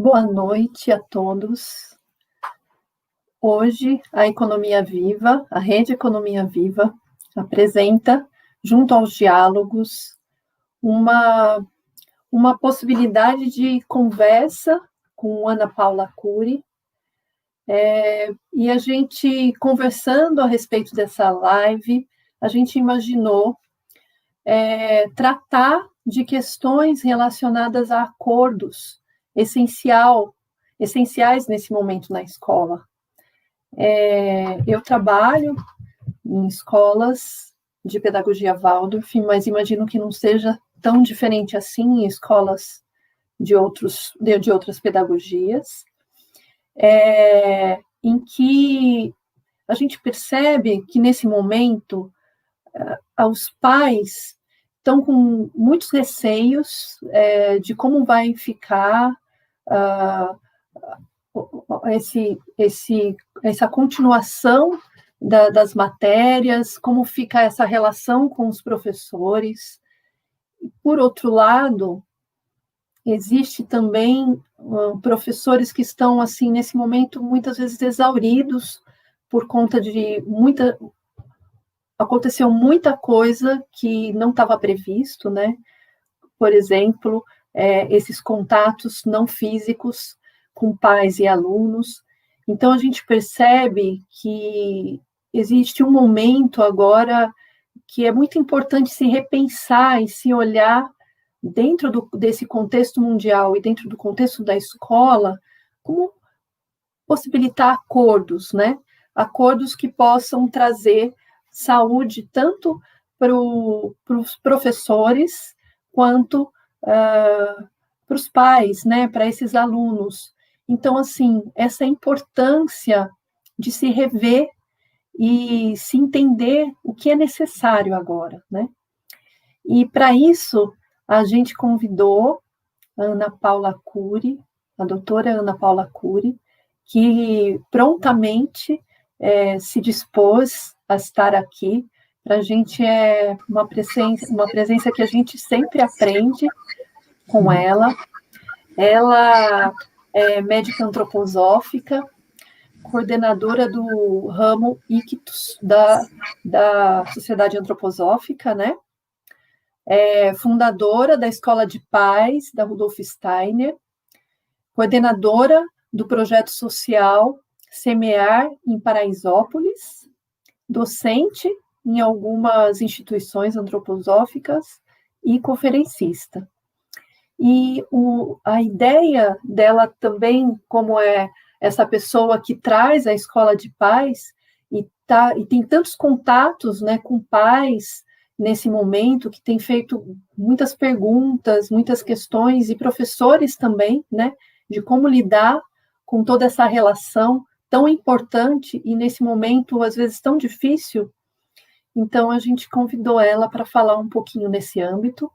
Boa noite a todos. Hoje, a Economia Viva, a Rede Economia Viva, apresenta, junto aos diálogos, uma possibilidade de conversa com Ana Paula Cury. E a gente, conversando a respeito dessa live, a gente imaginou tratar de questões relacionadas a acordos essenciais nesse momento na escola. Eu trabalho em escolas de pedagogia Waldorf, mas imagino que não seja tão diferente assim em escolas de outras pedagogias, em que a gente percebe que, nesse momento, os pais estão com muitos receios de como vai ficar essa continuação das matérias, como fica essa relação com os professores. Por outro lado, existe também professores que estão, assim, nesse momento, muitas vezes exauridos por conta de aconteceu muita coisa que não estava previsto, né? Por exemplo, esses contatos não físicos com pais e alunos. Então, a gente percebe que existe um momento agora que é muito importante se repensar e se olhar dentro desse contexto mundial e dentro do contexto da escola, como possibilitar acordos, né? Acordos que possam trazer saúde tanto para os professores quanto para os pais, né, para esses alunos. Então, assim, essa importância de se rever e se entender o que é necessário agora, né? E, para isso, a gente convidou a Ana Paula Cury, a doutora Ana Paula Cury, que prontamente se dispôs a estar aqui. Para a gente é uma presença que a gente sempre aprende com ela. Ela é médica antroposófica, coordenadora do ramo Ictus da Sociedade Antroposófica, né? Fundadora da Escola de Paz, da Rudolf Steiner, coordenadora do projeto social Semear em Paraisópolis, docente em algumas instituições antroposóficas e conferencista. E a ideia dela também, como é essa pessoa que traz a escola de paz e tem tantos contatos, né, com pais nesse momento, que tem feito muitas perguntas, muitas questões, e professores também, né, de como lidar com toda essa relação tão importante e nesse momento, às vezes, tão difícil. Então, a gente convidou ela para falar um pouquinho nesse âmbito.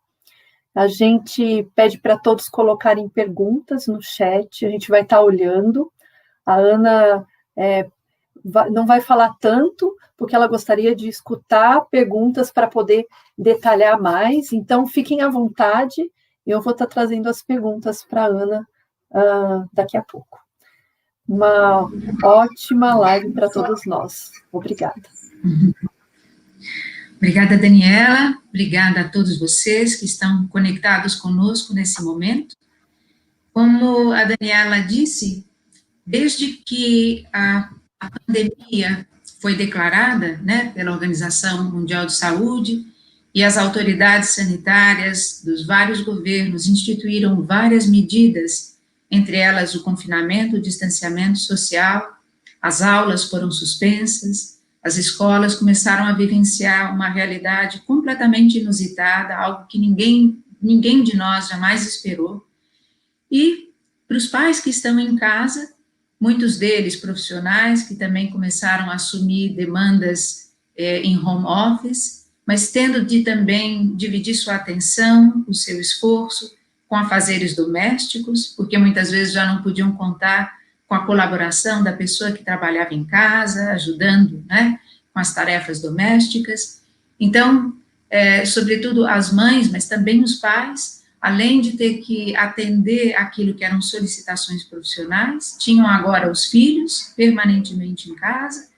A gente pede para todos colocarem perguntas no chat, a gente vai estar olhando. A Ana não vai falar tanto, porque ela gostaria de escutar perguntas para poder detalhar mais, então fiquem à vontade, eu vou estar trazendo as perguntas para a Ana daqui a pouco. Uma ótima live para todos nós. Obrigada. Obrigada, Daniela. Obrigada a todos vocês que estão conectados conosco nesse momento. Como a Daniela disse, desde que a pandemia foi declarada, né, pela Organização Mundial de Saúde, e as autoridades sanitárias dos vários governos instituíram várias medidas, entre elas o confinamento, o distanciamento social, as aulas foram suspensas, as escolas começaram a vivenciar uma realidade completamente inusitada, algo que ninguém de nós jamais esperou. E para os pais que estão em casa, muitos deles profissionais, que também começaram a assumir demandas em home office, mas tendo de também dividir sua atenção, o seu esforço, com afazeres domésticos, porque muitas vezes já não podiam contar com a colaboração da pessoa que trabalhava em casa, ajudando, né, com as tarefas domésticas. Então, sobretudo as mães, mas também os pais, além de ter que atender aquilo que eram solicitações profissionais, tinham agora os filhos permanentemente em casa,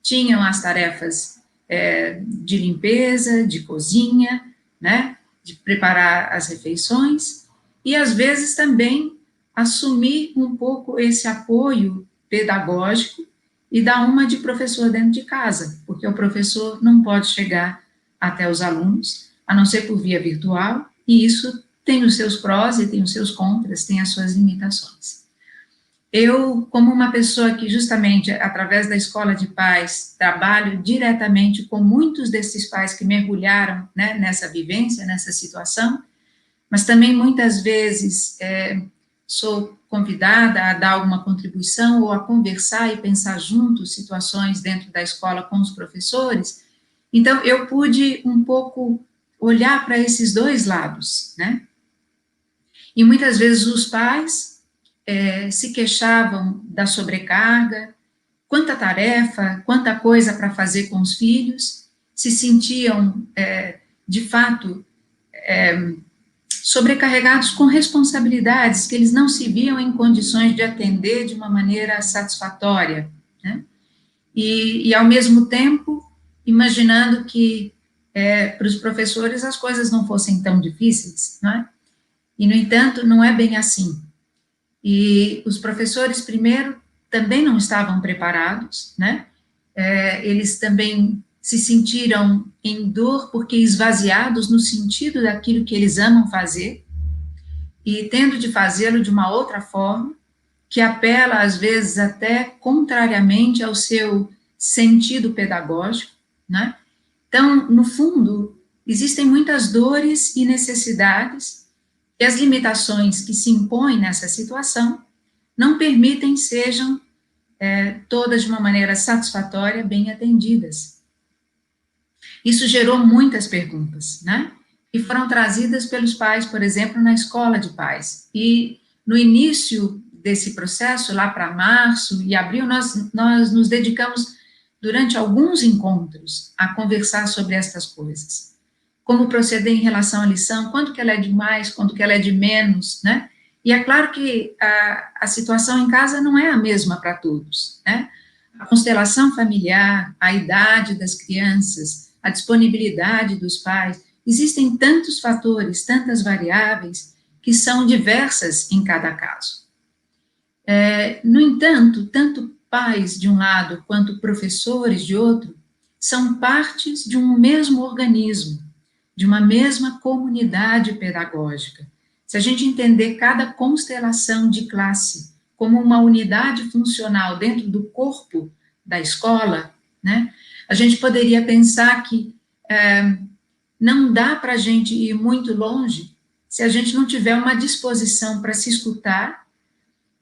tinham as tarefas de limpeza, de cozinha, né, de preparar as refeições, e às vezes também assumir um pouco esse apoio pedagógico e dar uma de professor dentro de casa, porque o professor não pode chegar até os alunos, a não ser por via virtual, e isso tem os seus prós e tem os seus contras, tem as suas limitações. Eu, como uma pessoa que justamente, através da Escola de Pais, trabalho diretamente com muitos desses pais que mergulharam, né, nessa vivência, nessa situação, mas também muitas vezes sou convidada a dar alguma contribuição ou a conversar e pensar juntos situações dentro da escola com os professores, então eu pude um pouco olhar para esses dois lados, né? E muitas vezes os pais se queixavam da sobrecarga, quanta tarefa, quanta coisa para fazer com os filhos, se sentiam, de fato, sobrecarregados com responsabilidades que eles não se viam em condições de atender de uma maneira satisfatória, né? E ao mesmo tempo, imaginando que para os professores as coisas não fossem tão difíceis, não é? E, no entanto, não é bem assim. E os professores, primeiro, também não estavam preparados, né? Eles também se sentiram em dor porque esvaziados no sentido daquilo que eles amam fazer e tendo de fazê-lo de uma outra forma, que apela, às vezes, até contrariamente ao seu sentido pedagógico, né? Então, no fundo, existem muitas dores e necessidades e as limitações que se impõem nessa situação não permitem sejam todas de uma maneira satisfatória, bem atendidas. Isso gerou muitas perguntas, né? E foram trazidas pelos pais, por exemplo, na Escola de Pais. E no início desse processo, lá para março e abril, nós nos dedicamos durante alguns encontros a conversar sobre estas coisas. Como proceder em relação à lição, quando que ela é de mais, quando que ela é de menos, né? E é claro que a situação em casa não é a mesma para todos, né? A constelação familiar, a idade das crianças, a disponibilidade dos pais, existem tantos fatores, tantas variáveis, que são diversas em cada caso. No entanto, tanto pais de um lado quanto professores de outro, são partes de um mesmo organismo, de uma mesma comunidade pedagógica. Se a gente entender cada constelação de classe como uma unidade funcional dentro do corpo da escola, né, a gente poderia pensar que não dá para a gente ir muito longe se a gente não tiver uma disposição para se escutar,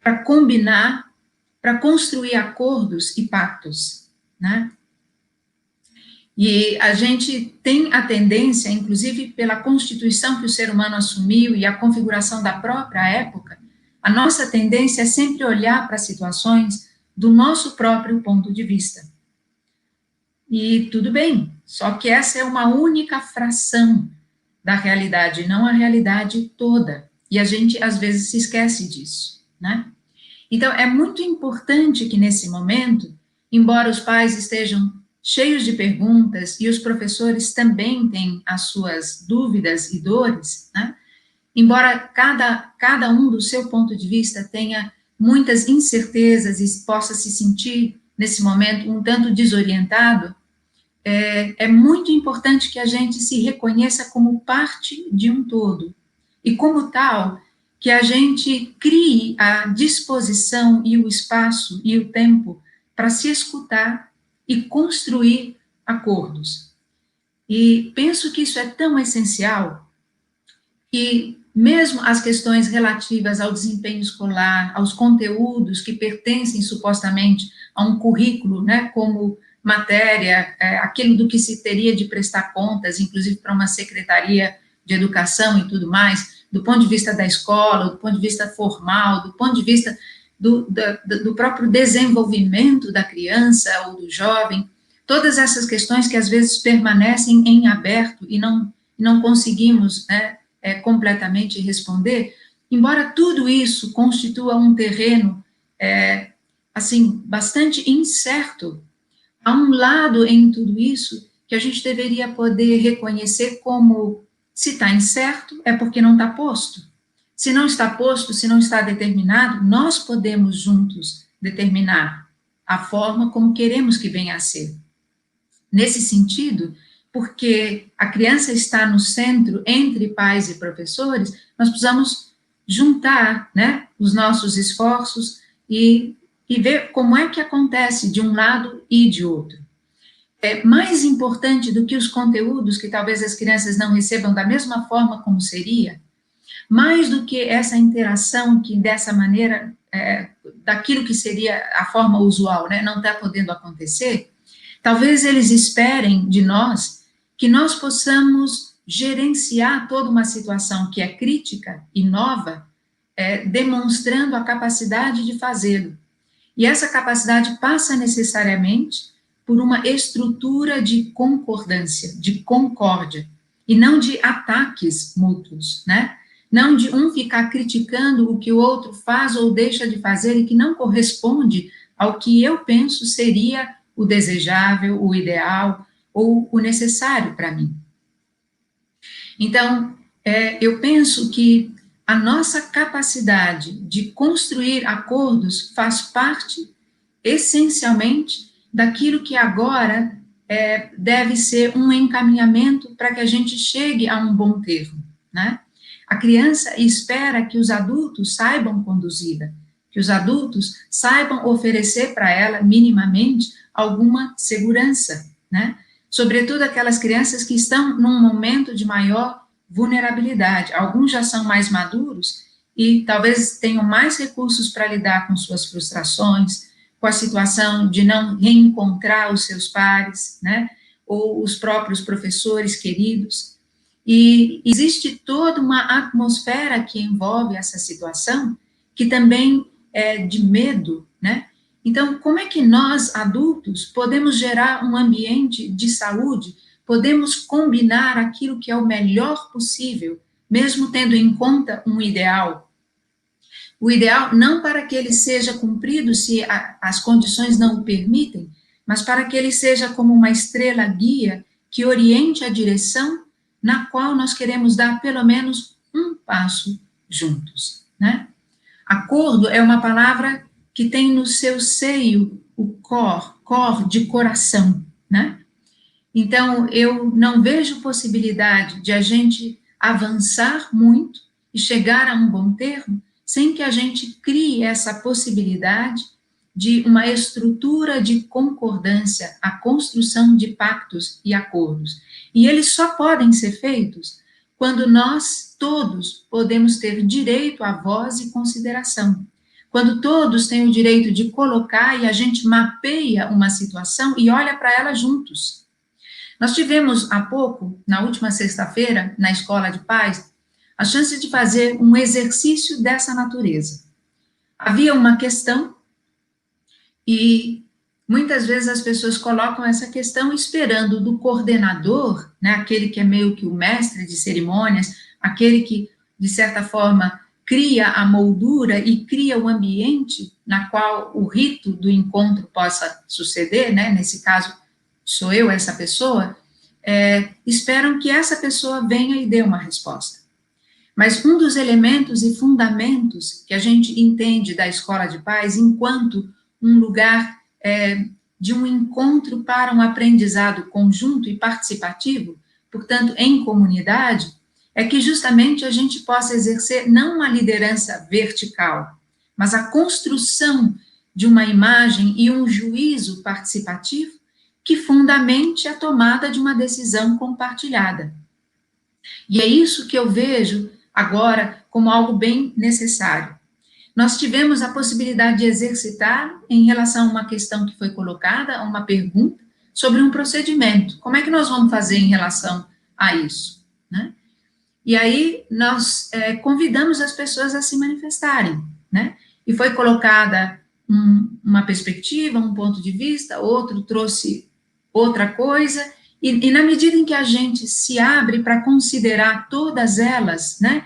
para combinar, para construir acordos e pactos, né? E a gente tem a tendência, inclusive pela constituição que o ser humano assumiu e a configuração da própria época, a nossa tendência é sempre olhar para situações do nosso próprio ponto de vista. E tudo bem, só que essa é uma única fração da realidade, não a realidade toda. E a gente, às vezes, se esquece disso, né? Então, é muito importante que, nesse momento, embora os pais estejam cheios de perguntas, e os professores também têm as suas dúvidas e dores, né? Embora cada um do seu ponto de vista tenha muitas incertezas e possa se sentir, nesse momento, um tanto desorientado, é muito importante que a gente se reconheça como parte de um todo, e como tal, que a gente crie a disposição e o espaço e o tempo para se escutar e construir acordos. E penso que isso é tão essencial que mesmo as questões relativas ao desempenho escolar, aos conteúdos que pertencem supostamente a um currículo, né, como matéria, aquilo do que se teria de prestar contas, inclusive para uma secretaria de educação e tudo mais, do ponto de vista da escola, do ponto de vista formal, do ponto de vista do próprio desenvolvimento da criança ou do jovem, todas essas questões que às vezes permanecem em aberto e não conseguimos, né, completamente responder, embora tudo isso constitua um terreno, assim, bastante incerto, há um lado em tudo isso que a gente deveria poder reconhecer como, se está incerto, é porque não está posto. Se não está posto, se não está determinado, nós podemos juntos determinar a forma como queremos que venha a ser. Nesse sentido, porque a criança está no centro entre pais e professores, nós precisamos juntar, né, os nossos esforços e ver como é que acontece de um lado e de outro. É mais importante do que os conteúdos que talvez as crianças não recebam da mesma forma como seria, mais do que essa interação que dessa maneira, daquilo que seria a forma usual, né, não está podendo acontecer, talvez eles esperem de nós que nós possamos gerenciar toda uma situação que é crítica e nova, demonstrando a capacidade de fazê-lo. E essa capacidade passa necessariamente por uma estrutura de concordância, de concórdia, e não de ataques mútuos, né? Não de um ficar criticando o que o outro faz ou deixa de fazer e que não corresponde ao que eu penso seria o desejável, o ideal ou o necessário para mim. Então, eu penso que a nossa capacidade de construir acordos faz parte, essencialmente, daquilo que agora deve ser um encaminhamento para que a gente chegue a um bom termo, né? A criança espera que os adultos saibam conduzi-la, que os adultos saibam oferecer para ela, minimamente, alguma segurança, né? Sobretudo aquelas crianças que estão num momento de maior vulnerabilidade. Alguns já são mais maduros e talvez tenham mais recursos para lidar com suas frustrações, com a situação de não reencontrar os seus pares, né? Ou os próprios professores queridos. E existe toda uma atmosfera que envolve essa situação, que também é de medo, né? Então, como é que nós, adultos, podemos gerar um ambiente de saúde, podemos combinar aquilo que é o melhor possível, mesmo tendo em conta um ideal? O ideal não para que ele seja cumprido se as condições não o permitem, mas para que ele seja como uma estrela guia que oriente a direção na qual nós queremos dar pelo menos um passo juntos, né? Acordo é uma palavra que tem no seu seio o cor de coração, né? Então, eu não vejo possibilidade de a gente avançar muito e chegar a um bom termo sem que a gente crie essa possibilidade de uma estrutura de concordância, a construção de pactos e acordos. E eles só podem ser feitos quando nós todos podemos ter direito à voz e consideração. Quando todos têm o direito de colocar e a gente mapeia uma situação e olha para ela juntos. Nós tivemos há pouco, na última sexta-feira, na Escola de Paz, a chance de fazer um exercício dessa natureza. Havia uma questão e muitas vezes as pessoas colocam essa questão esperando do coordenador, né, aquele que é meio que o mestre de cerimônias, aquele que, de certa forma, cria a moldura e cria o ambiente na qual o rito do encontro possa suceder, né, nesse caso, sou eu essa pessoa, esperam que essa pessoa venha e dê uma resposta. Mas um dos elementos e fundamentos que a gente entende da Escola de Paz enquanto um lugar de um encontro para um aprendizado conjunto e participativo, portanto, em comunidade, é que justamente a gente possa exercer não uma liderança vertical, mas a construção de uma imagem e um juízo participativo que fundamente a tomada de uma decisão compartilhada. E é isso que eu vejo agora como algo bem necessário. Nós tivemos a possibilidade de exercitar em relação a uma questão que foi colocada, uma pergunta, sobre um procedimento. Como é que nós vamos fazer em relação a isso, né? E aí nós convidamos as pessoas a se manifestarem, né? E foi colocada uma perspectiva, um ponto de vista, outro trouxe outra coisa, E na medida em que a gente se abre para considerar todas elas, né,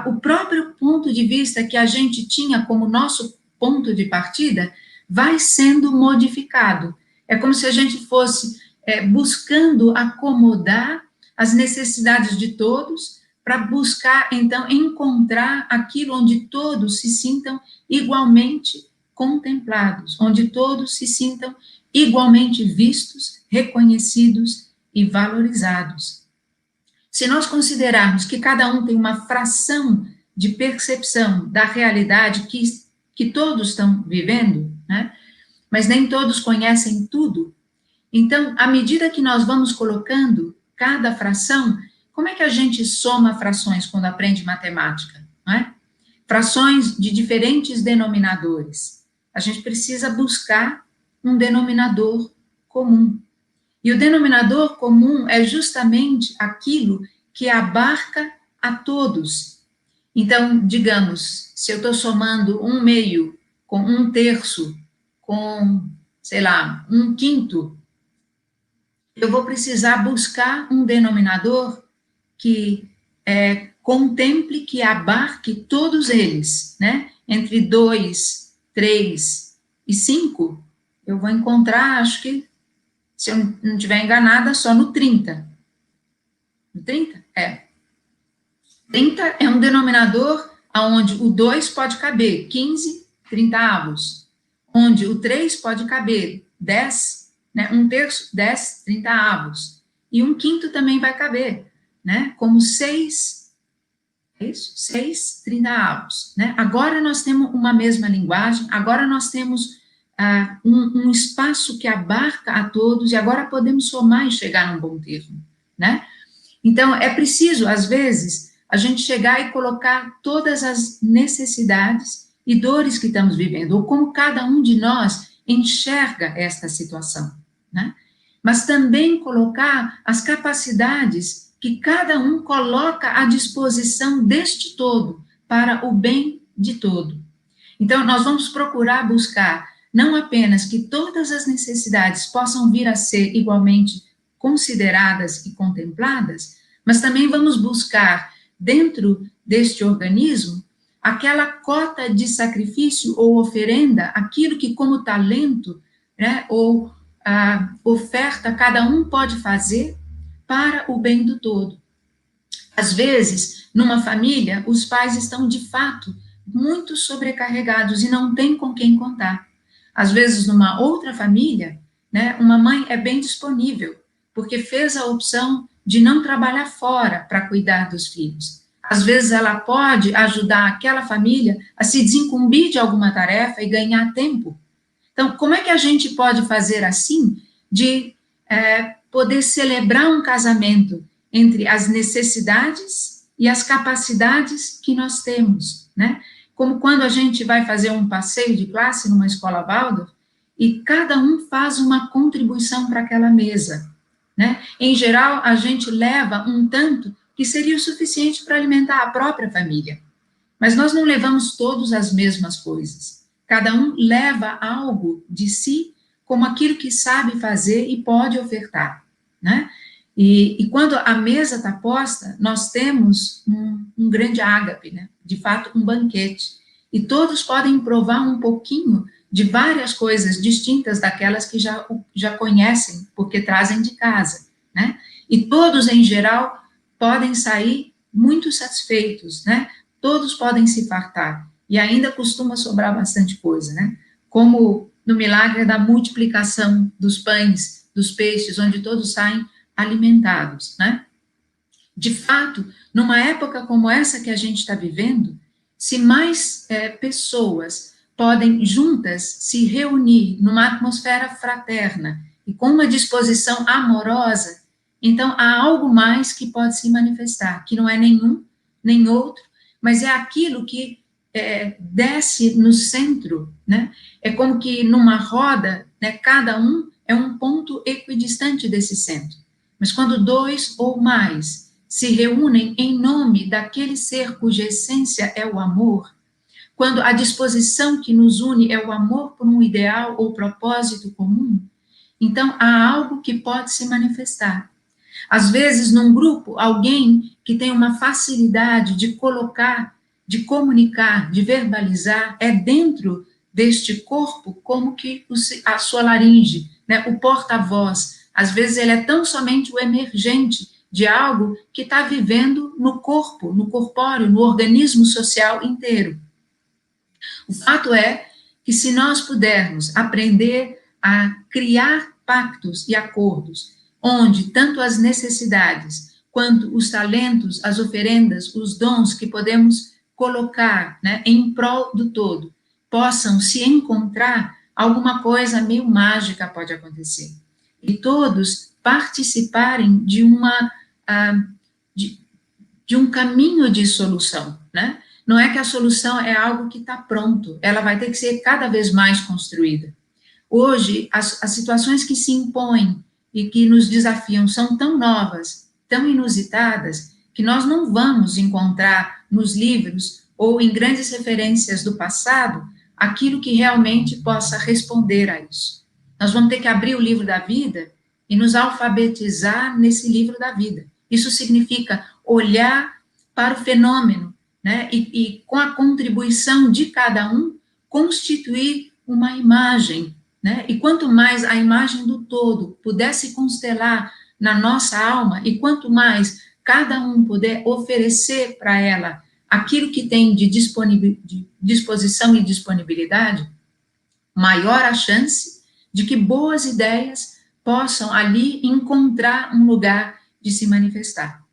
o próprio ponto de vista que a gente tinha como nosso ponto de partida vai sendo modificado. É como se a gente fosse buscando acomodar as necessidades de todos para buscar, então, encontrar aquilo onde todos se sintam igualmente contemplados, onde todos se sintam igualmente vistos, reconhecidos e valorizados. Se nós considerarmos que cada um tem uma fração de percepção da realidade que todos estão vivendo, né, mas nem todos conhecem tudo, então, à medida que nós vamos colocando cada fração, como é que a gente soma frações quando aprende matemática? Não é? Frações de diferentes denominadores. A gente precisa buscar um denominador comum. E o denominador comum é justamente aquilo que abarca a todos. Então, digamos, se eu estou somando 1/2 com 1/3, com, sei lá, 1/5, eu vou precisar buscar um denominador que contemple, que abarque todos eles, né? Entre 2, 3 e 5, eu vou encontrar, acho que, se eu não estiver enganada, só no 30. No 30? 30 é um denominador onde o 2 pode caber 15 30avos, onde o 3 pode caber 10, né, 1/3, 10 30avos, e 1/5 também vai caber, né, como 6, é isso? 6 30avos, né? Agora nós temos uma mesma linguagem, agora nós temos um espaço que abarca a todos, e agora podemos somar e chegar num bom termo, né? Então, é preciso, às vezes, a gente chegar e colocar todas as necessidades e dores que estamos vivendo, ou como cada um de nós enxerga esta situação, né? Mas também colocar as capacidades que cada um coloca à disposição deste todo, para o bem de todo. Então, nós vamos procurar buscar não apenas que todas as necessidades possam vir a ser igualmente consideradas e contempladas, mas também vamos buscar, dentro deste organismo, aquela cota de sacrifício ou oferenda, aquilo que como talento, né, ou oferta cada um pode fazer para o bem do todo. Às vezes, numa família, os pais estão, de fato, muito sobrecarregados e não têm com quem contar. Às vezes, numa outra família, né, uma mãe é bem disponível, porque fez a opção de não trabalhar fora para cuidar dos filhos. Às vezes, ela pode ajudar aquela família a se desincumbir de alguma tarefa e ganhar tempo. Então, como é que a gente pode fazer assim, de poder celebrar um casamento entre as necessidades e as capacidades que nós temos, né? Como quando a gente vai fazer um passeio de classe numa escola Waldorf, e cada um faz uma contribuição para aquela mesa, né? Em geral, a gente leva um tanto que seria o suficiente para alimentar a própria família. Mas nós não levamos todos as mesmas coisas. Cada um leva algo de si como aquilo que sabe fazer e pode ofertar, né? E quando a mesa está posta, nós temos um grande ágape, né? De fato, um banquete. E todos podem provar um pouquinho de várias coisas distintas daquelas que já conhecem, porque trazem de casa, né? E todos, em geral, podem sair muito satisfeitos, né? Todos podem se fartar. E ainda costuma sobrar bastante coisa, né? Como no milagre da multiplicação dos pães, dos peixes, onde todos saem alimentados, né? De fato, numa época como essa que a gente está vivendo, se mais pessoas podem juntas se reunir numa atmosfera fraterna e com uma disposição amorosa, então há algo mais que pode se manifestar, que não é nenhum, nem outro, mas é aquilo que desce no centro, né? É como que numa roda, né, cada um é um ponto equidistante desse centro. Mas quando dois ou mais se reúnem em nome daquele ser cuja essência é o amor, quando a disposição que nos une é o amor por um ideal ou propósito comum, Então, há algo que pode se manifestar. Às vezes, num grupo, alguém que tem uma facilidade de colocar, de comunicar, de verbalizar, é dentro deste corpo como que a sua laringe, né, o porta-voz. Às vezes, ele é tão somente o emergente de algo que está vivendo no corpo, no corpóreo, no organismo social inteiro. O fato é que se nós pudermos aprender a criar pactos e acordos, onde tanto as necessidades, quanto os talentos, as oferendas, os dons que podemos colocar, né, em prol do todo, possam se encontrar, alguma coisa meio mágica pode acontecer. E todos participarem de de um caminho de solução, né? Não é que a solução é algo que está pronto, ela vai ter que ser cada vez mais construída. Hoje, as situações que se impõem e que nos desafiam são tão novas, tão inusitadas, que nós não vamos encontrar nos livros ou em grandes referências do passado aquilo que realmente possa responder a isso. Nós vamos ter que abrir o livro da vida e nos alfabetizar nesse livro da vida. Isso significa olhar para o fenômeno, né, e com a contribuição de cada um, constituir uma imagem, né, e quanto mais a imagem do todo puder se constelar na nossa alma, e quanto mais cada um puder oferecer para ela aquilo que tem de disposição e disponibilidade, maior a chance de que boas ideias possam ali encontrar um lugar de se manifestar.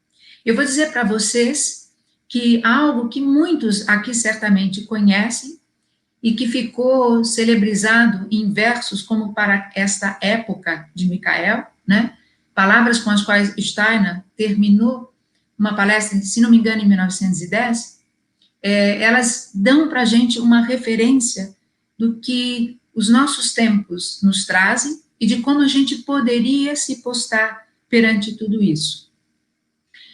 Eu vou dizer para vocês que algo que muitos aqui certamente conhecem e que ficou celebrizado em versos como para esta época de Micael, né? Palavras com as quais Steiner terminou uma palestra, se não me engano, em 1910, elas dão para a gente uma referência do que os nossos tempos nos trazem e de como a gente poderia se postar perante tudo isso.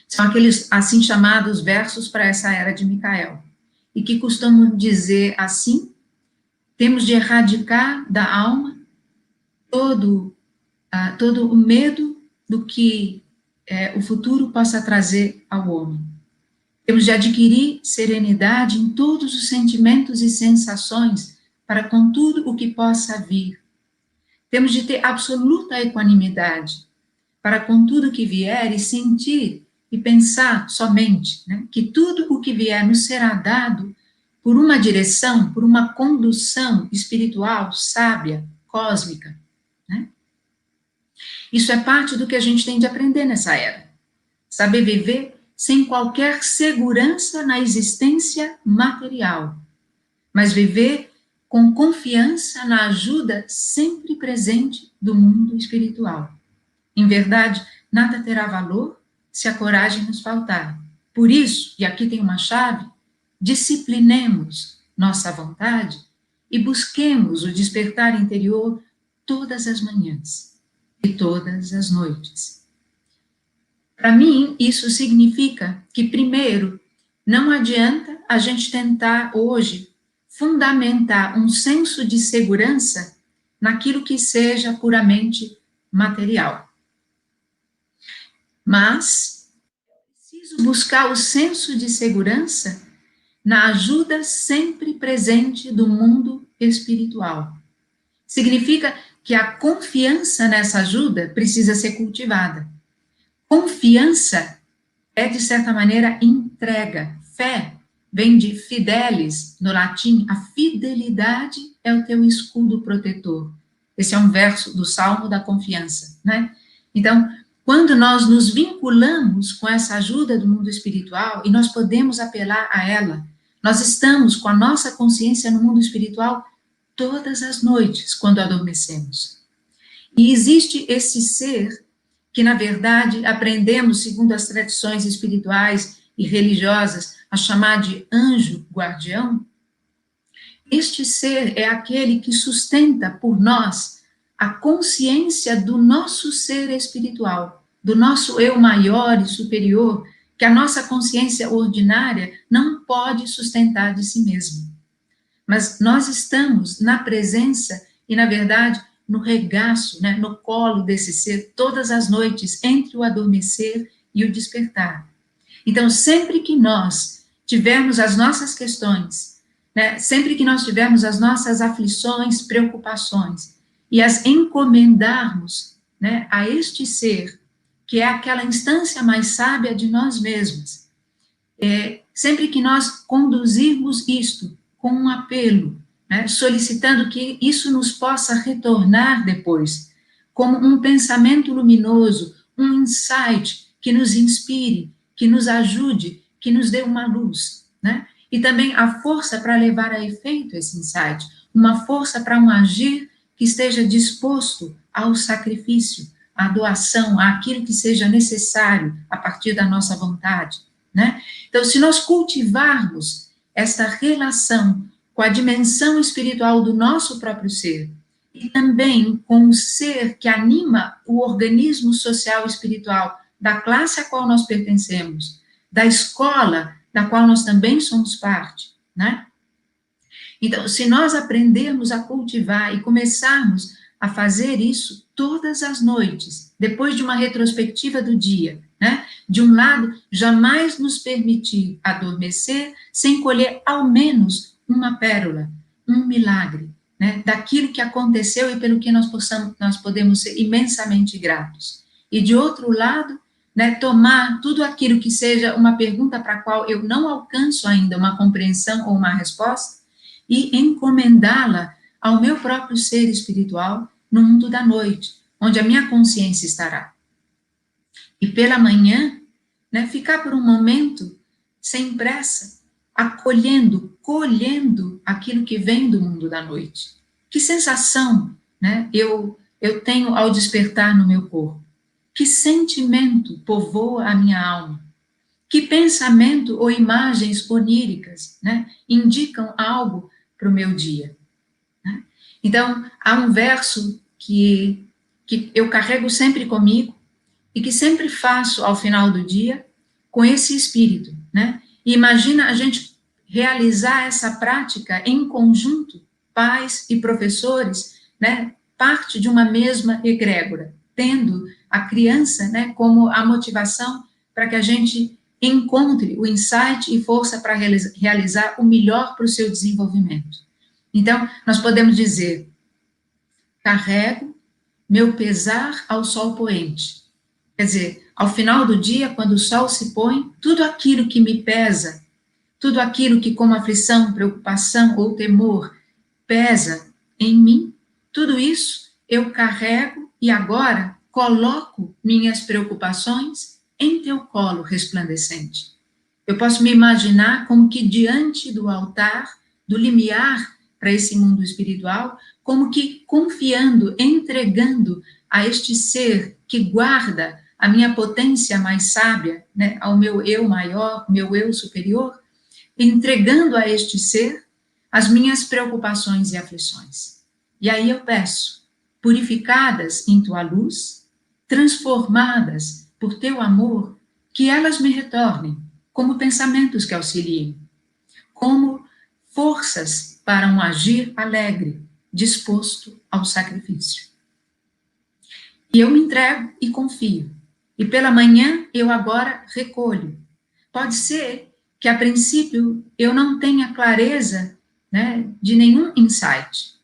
São aqueles assim chamados versos para essa era de Micael, e que costumam dizer assim: temos de erradicar da alma todo o medo do que o futuro possa trazer ao homem. Temos de adquirir serenidade em todos os sentimentos e sensações para com tudo o que possa vir. Temos de ter absoluta equanimidade para com tudo que vier e sentir e pensar somente, né, que tudo o que vier nos será dado por uma direção, por uma condução espiritual, sábia, cósmica, né? Isso é parte do que a gente tem de aprender nessa era. Saber viver sem qualquer segurança na existência material, mas viver com confiança na ajuda sempre presente do mundo espiritual. Em verdade, nada terá valor se a coragem nos faltar. Por isso, e aqui tem uma chave, disciplinemos nossa vontade e busquemos o despertar interior todas as manhãs e todas as noites. Para mim, isso significa que, primeiro, não adianta a gente tentar hoje fundamentar um senso de segurança naquilo que seja puramente material. Mas preciso buscar o senso de segurança na ajuda sempre presente do mundo espiritual. Significa que a confiança nessa ajuda precisa ser cultivada. Confiança é, de certa maneira, entrega. Fé vem de fidelis, no latim. A fidelidade é o teu escudo protetor. Esse é um verso do Salmo da Confiança, né? Então, quando nós nos vinculamos com essa ajuda do mundo espiritual e nós podemos apelar a ela, nós estamos com a nossa consciência no mundo espiritual todas as noites, quando adormecemos. E existe esse ser que, na verdade, aprendemos, segundo as tradições espirituais e religiosas, a chamar de anjo guardião. Este ser é aquele que sustenta por nós a consciência do nosso ser espiritual, do nosso eu maior e superior, que a nossa consciência ordinária não pode sustentar de si mesma. Mas nós estamos na presença e, na verdade, no regaço, né, no colo desse ser, todas as noites, entre o adormecer e o despertar. Então, sempre que nós tivermos as nossas questões, né, sempre que nós tivermos as nossas aflições, preocupações, e as encomendarmos, né, a este ser, que é aquela instância mais sábia de nós mesmos, sempre que nós conduzirmos isto com um apelo, né, solicitando que isso nos possa retornar depois, como um pensamento luminoso, um insight que nos inspire, que nos ajude, que nos dê uma luz, né? E também a força para levar a efeito esse insight, uma força para um agir que esteja disposto ao sacrifício, à doação, àquilo que seja necessário a partir da nossa vontade, né? Então, se nós cultivarmos esta relação com a dimensão espiritual do nosso próprio ser, e também com o ser que anima o organismo social e espiritual da classe a qual nós pertencemos, da escola da qual nós também somos parte, né? Então, se nós aprendermos a cultivar e começarmos a fazer isso todas as noites, depois de uma retrospectiva do dia, né? De um lado, jamais nos permitir adormecer sem colher ao menos uma pérola, um milagre, né, daquilo que aconteceu e pelo que nós podemos ser imensamente gratos. E de outro lado, né, tomar tudo aquilo que seja uma pergunta para a qual eu não alcanço ainda uma compreensão ou uma resposta e encomendá-la ao meu próprio ser espiritual no mundo da noite, onde a minha consciência estará. E pela manhã, né, ficar por um momento sem pressa, acolhendo, colhendo aquilo que vem do mundo da noite. Que sensação, né, eu tenho ao despertar no meu corpo? Que sentimento povoa a minha alma? Que pensamento ou imagens oníricas, né, indicam algo para o meu dia? Né? Então, há um verso que eu carrego sempre comigo e que sempre faço ao final do dia com esse espírito, né? E imagina a gente realizar essa prática em conjunto, pais e professores, né, parte de uma mesma egrégora, tendo a criança, né, como a motivação para que a gente encontre o insight e força para realizar o melhor para o seu desenvolvimento. Então, nós podemos dizer: carrego meu pesar ao sol poente. Quer dizer, ao final do dia, quando o sol se põe, tudo aquilo que me pesa, tudo aquilo que como aflição, preocupação ou temor pesa em mim, tudo isso eu carrego e agora coloco minhas preocupações em teu colo resplandecente. Eu posso me imaginar como que diante do altar, do limiar para esse mundo espiritual, como que confiando, entregando a este ser que guarda a minha potência mais sábia, né, ao meu eu maior, meu eu superior, entregando a este ser as minhas preocupações e aflições. E aí eu peço, purificadas em tua luz, transformadas por teu amor, que elas me retornem como pensamentos que auxiliem, como forças para um agir alegre, disposto ao sacrifício. E eu me entrego e confio. E pela manhã eu agora recolho. Pode ser que a princípio eu não tenha clareza, né, de nenhum insight,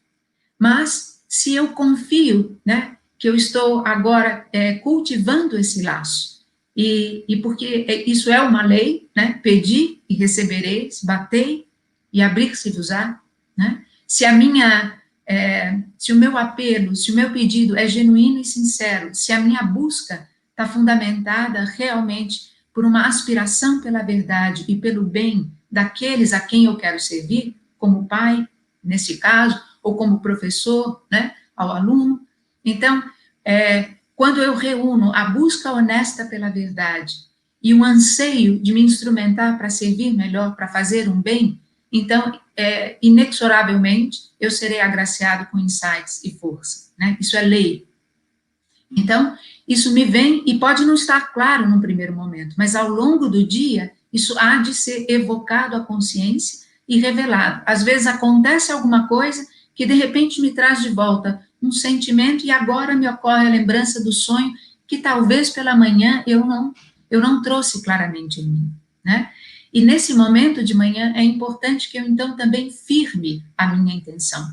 mas se eu confio, né, que eu estou agora cultivando esse laço, e porque isso é uma lei, né, pedi e recebereis, batei e abrir-se-vos-á, né, se o meu apelo, se o meu pedido é genuíno e sincero, se a minha busca está fundamentada realmente por uma aspiração pela verdade e pelo bem daqueles a quem eu quero servir, como pai, nesse caso, ou como professor, né, ao aluno. Então, quando eu reúno a busca honesta pela verdade e um anseio de me instrumentar para servir melhor, para fazer um bem, então, inexoravelmente, eu serei agraciado com insights e força, né? Isso é lei. Então, isso me vem e pode não estar claro num primeiro momento, mas ao longo do dia, isso há de ser evocado à consciência e revelado. Às vezes acontece alguma coisa que de repente me traz de volta um sentimento e agora me ocorre a lembrança do sonho que talvez pela manhã eu não trouxe claramente em mim, né? E nesse momento de manhã é importante que eu então também firme a minha intenção.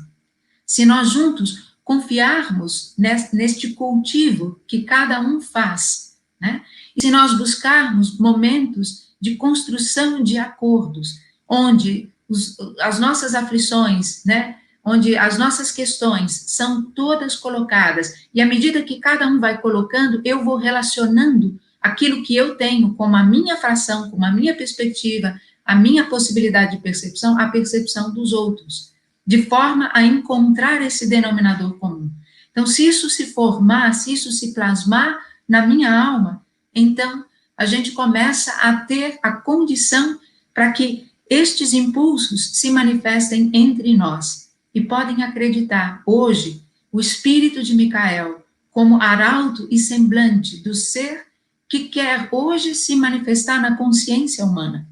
Se nós juntos confiarmos neste cultivo que cada um faz, né? E se nós buscarmos momentos de construção de acordos, onde as nossas aflições, né? Onde as nossas questões são todas colocadas, e à medida que cada um vai colocando, eu vou relacionando aquilo que eu tenho como a minha fração, como a minha perspectiva, a minha possibilidade de percepção, a percepção dos outros, de forma a encontrar esse denominador comum. Então, se isso se formar, se isso se plasmar na minha alma, então a gente começa a ter a condição para que estes impulsos se manifestem entre nós. E podem acreditar, hoje, o espírito de Micael, como arauto e semblante do ser que quer hoje se manifestar na consciência humana.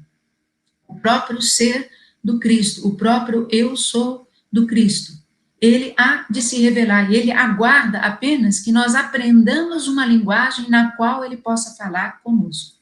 O próprio ser do Cristo, o próprio eu sou do Cristo. Ele há de se revelar e ele aguarda apenas que nós aprendamos uma linguagem na qual ele possa falar conosco.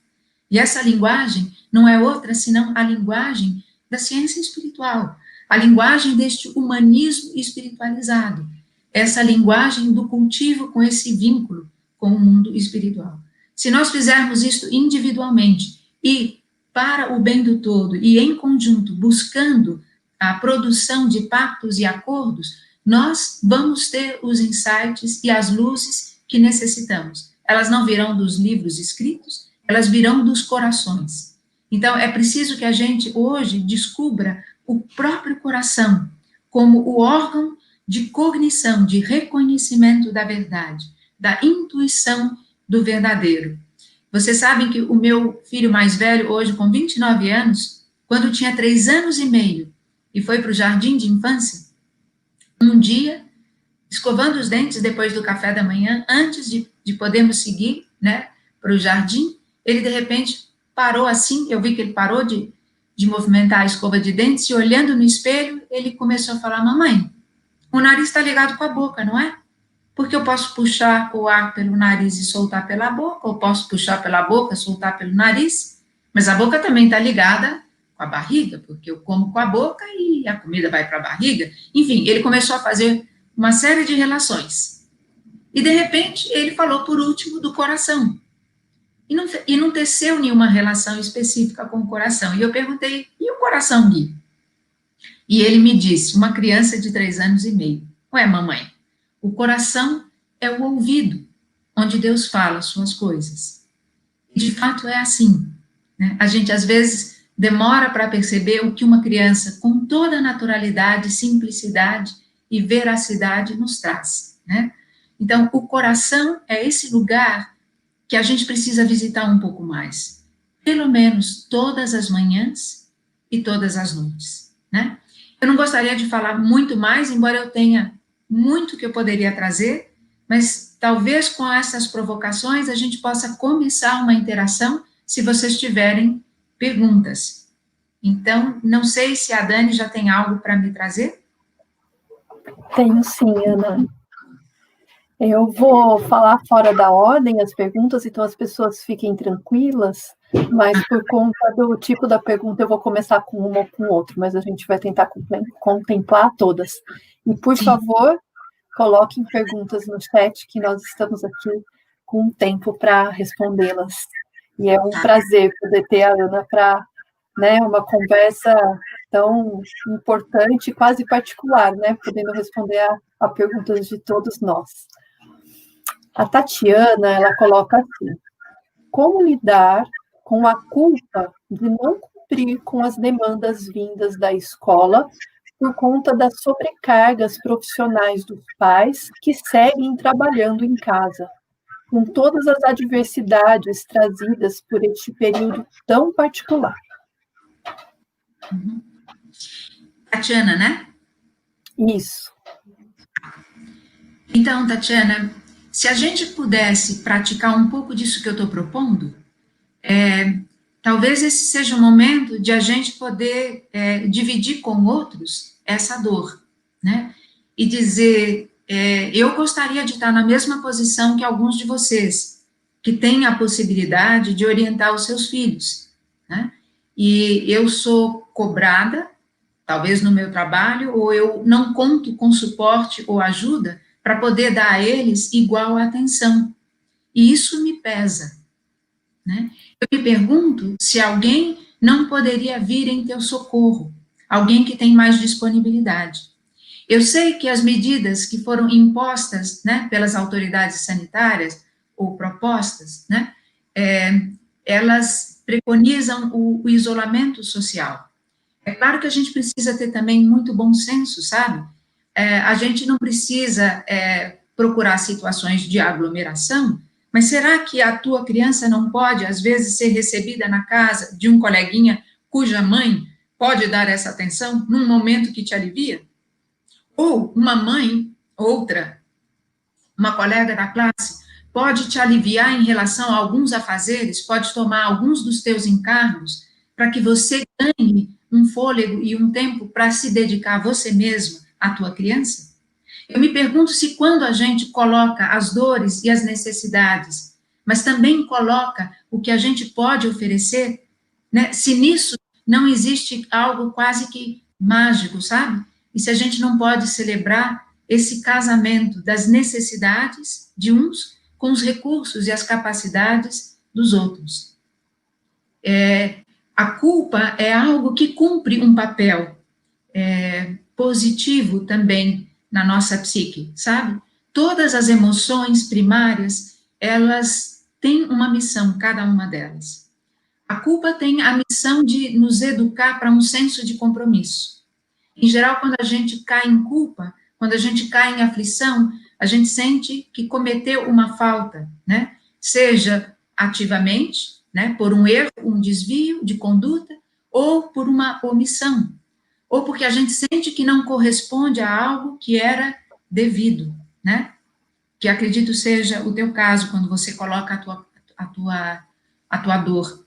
E essa linguagem não é outra senão a linguagem da ciência espiritual, a linguagem deste humanismo espiritualizado, essa linguagem do cultivo com esse vínculo com o mundo espiritual. Se nós fizermos isto individualmente e para o bem do todo e em conjunto, buscando a produção de pactos e acordos, nós vamos ter os insights e as luzes que necessitamos. Elas não virão dos livros escritos, elas virão dos corações. Então, é preciso que a gente hoje descubra o próprio coração como o órgão de cognição, de reconhecimento da verdade, da intuição do verdadeiro. Vocês sabem que o meu filho mais velho, hoje com 29 anos, quando tinha 3 anos e meio, e foi para o jardim de infância, um dia, escovando os dentes depois do café da manhã, antes de podermos seguir, né, para o jardim, ele de repente parou assim, eu vi que ele parou de movimentar a escova de dentes, e olhando no espelho, ele começou a falar: mamãe, o nariz está ligado com a boca, não é? Porque eu posso puxar o ar pelo nariz e soltar pela boca, ou posso puxar pela boca, soltar pelo nariz, mas a boca também está ligada com a barriga, porque eu como com a boca e a comida vai para a barriga. Enfim, ele começou a fazer uma série de relações. E, de repente, ele falou, por último, do coração. E não teceu nenhuma relação específica com o coração. E eu perguntei: e o coração, Gui? E ele me disse, uma criança de 3 anos e meio: ué, mamãe, o coração é o ouvido, onde Deus fala suas coisas. E, de fato, é assim, né? A gente, às vezes, demora para perceber o que uma criança, com toda naturalidade, simplicidade e veracidade, nos traz, né? Então, o coração é esse lugar que a gente precisa visitar um pouco mais, pelo menos todas as manhãs e todas as noites, né? Eu não gostaria de falar muito mais, embora eu tenha muito que eu poderia trazer, mas talvez com essas provocações a gente possa começar uma interação, se vocês tiverem perguntas. Então, não sei se a Dani já tem algo para me trazer? Tenho sim, Ana. Eu vou falar fora da ordem as perguntas, então as pessoas fiquem tranquilas, mas por conta do tipo da pergunta eu vou começar com uma ou com outra, mas a gente vai tentar contemplar todas. E, por favor, coloquem perguntas no chat, que nós estamos aqui com tempo para respondê-las. E é um prazer poder ter a Ana para, né, uma conversa tão importante, quase particular, né, podendo responder a perguntas de todos nós. A Tatiana, ela coloca assim: como lidar com a culpa de não cumprir com as demandas vindas da escola por conta das sobrecargas profissionais dos pais que seguem trabalhando em casa, com todas as adversidades trazidas por este período tão particular? Tatiana, né? Isso. Então, Tatiana, se a gente pudesse praticar um pouco disso que eu estou propondo, talvez esse seja o momento de a gente poder dividir com outros essa dor, né? E dizer, eu gostaria de estar na mesma posição que alguns de vocês, que têm a possibilidade de orientar os seus filhos, né? E eu sou cobrada, talvez no meu trabalho, ou eu não conto com suporte ou ajuda para poder dar a eles igual atenção. E isso me pesa, né? Eu me pergunto se alguém não poderia vir em teu socorro, alguém que tem mais disponibilidade. Eu sei que as medidas que foram impostas, né, pelas autoridades sanitárias, ou propostas, né, elas preconizam o isolamento social. É claro que a gente precisa ter também muito bom senso, sabe? A gente não precisa procurar situações de aglomeração, mas será que a tua criança não pode, às vezes, ser recebida na casa de um coleguinha cuja mãe pode dar essa atenção num momento que te alivia? Ou uma mãe, outra, uma colega da classe, pode te aliviar em relação a alguns afazeres, pode tomar alguns dos teus encargos, para que você ganhe um fôlego e um tempo para se dedicar a você mesmo, à tua criança? Eu me pergunto se quando a gente coloca as dores e as necessidades, mas também coloca o que a gente pode oferecer, né, se nisso não existe algo quase que mágico, sabe? E se a gente não pode celebrar esse casamento das necessidades de uns com os recursos e as capacidades dos outros. A culpa é algo que cumpre um papel positivo também na nossa psique, sabe? Todas as emoções primárias, elas têm uma missão, cada uma delas. A culpa tem a missão de nos educar para um senso de compromisso. Em geral, quando a gente cai em culpa, quando a gente cai em aflição, a gente sente que cometeu uma falta, né? Seja ativamente, né, por um erro, um desvio de conduta, ou por uma omissão, ou porque a gente sente que não corresponde a algo que era devido, né? Que acredito seja o teu caso, quando você coloca a tua dor.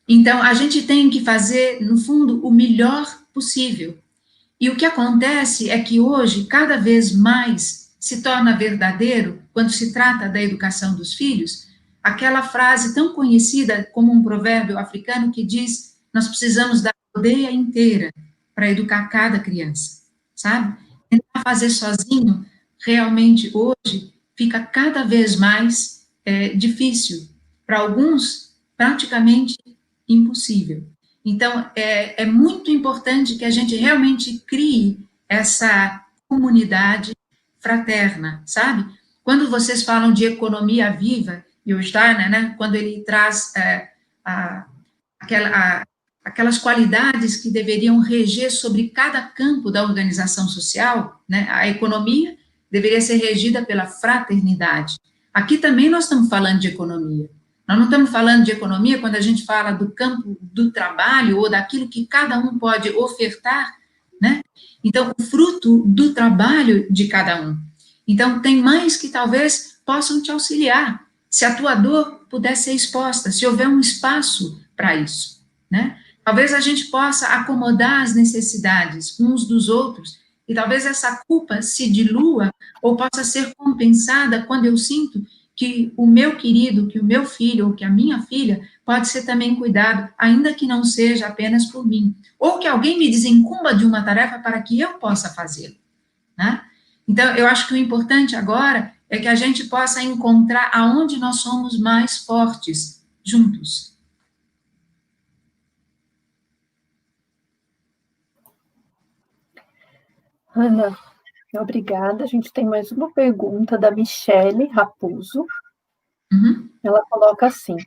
Então, a gente tem que fazer, no fundo, o melhor possível. E o que acontece é que hoje, cada vez mais, se torna verdadeiro, quando se trata da educação dos filhos, aquela frase tão conhecida como um provérbio africano que diz: nós precisamos da aldeia inteira para educar cada criança, sabe? Tentar fazer sozinho, realmente, hoje, fica cada vez mais difícil. Para alguns, praticamente impossível. Então, é muito importante que a gente realmente crie essa comunidade fraterna, sabe? Quando vocês falam de economia viva, e o Steiner, né, quando ele traz aquelas qualidades que deveriam reger sobre cada campo da organização social, né, a economia deveria ser regida pela fraternidade. Aqui também nós estamos falando de economia. Nós não estamos falando de economia quando a gente fala do campo do trabalho ou daquilo que cada um pode ofertar, né? Então, o fruto do trabalho de cada um. Então, tem mães que talvez possam te auxiliar, se a tua dor puder ser exposta, se houver um espaço para isso, né? Talvez a gente possa acomodar as necessidades uns dos outros e talvez essa culpa se dilua ou possa ser compensada quando eu sinto que o meu querido, que o meu filho ou que a minha filha pode ser também cuidado, ainda que não seja apenas por mim, ou que alguém me desencumba de uma tarefa para que eu possa fazê-lo, né? Então, eu acho que o importante agora é que a gente possa encontrar aonde nós somos mais fortes juntos. Ana, obrigada. A gente tem mais uma pergunta da Michele Raposo. Uhum. Ela coloca assim: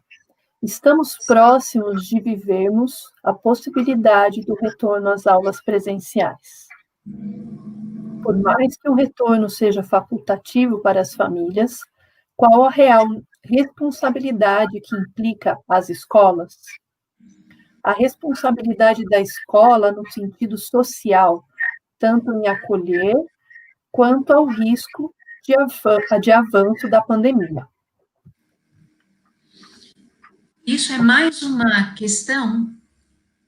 estamos próximos de vivermos a possibilidade do retorno às aulas presenciais. Por mais que o retorno seja facultativo para as famílias, qual a real responsabilidade que implica as escolas? A responsabilidade da escola no sentido social, tanto em acolher quanto ao risco de avanço da pandemia. Isso é mais uma questão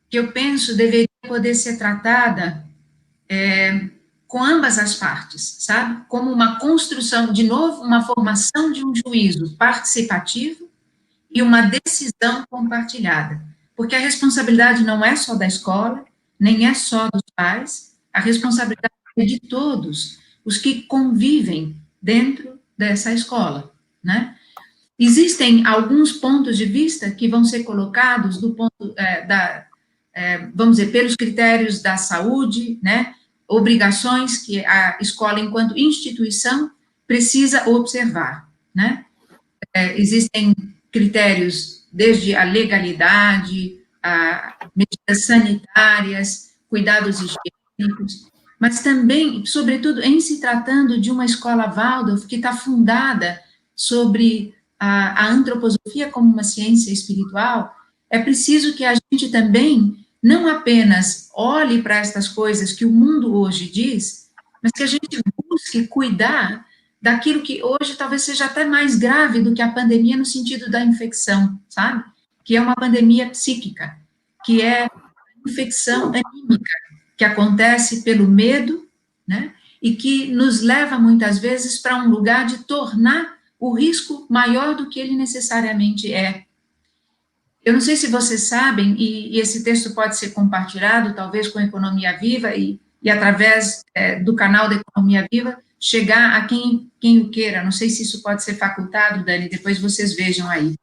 que eu penso deveria poder ser tratada com ambas as partes, sabe? Como uma construção, de novo, uma formação de um juízo participativo e uma decisão compartilhada. Porque a responsabilidade não é só da escola, nem é só dos pais, a responsabilidade é de todos os que convivem dentro dessa escola, né? Existem alguns pontos de vista que vão ser colocados do ponto vamos dizer, pelos critérios da saúde, né? Obrigações que a escola, enquanto instituição, precisa observar, né? Existem critérios desde a legalidade, a medidas sanitárias, cuidados higiênicos, mas também, sobretudo, em se tratando de uma escola Waldorf que está fundada sobre a antroposofia como uma ciência espiritual, é preciso que a gente também não apenas olhe para estas coisas que o mundo hoje diz, mas que a gente busque cuidar daquilo que hoje talvez seja até mais grave do que a pandemia no sentido da infecção, sabe? Que é uma pandemia psíquica, que é a infecção anímica, que acontece pelo medo, né? E que nos leva muitas vezes para um lugar de tornar o risco maior do que ele necessariamente é. Eu não sei se vocês sabem, e esse texto pode ser compartilhado, talvez com a Economia Viva, e através do canal da Economia Viva, chegar a quem o queira. Não sei se isso pode ser facultado, Dani, depois vocês vejam aí.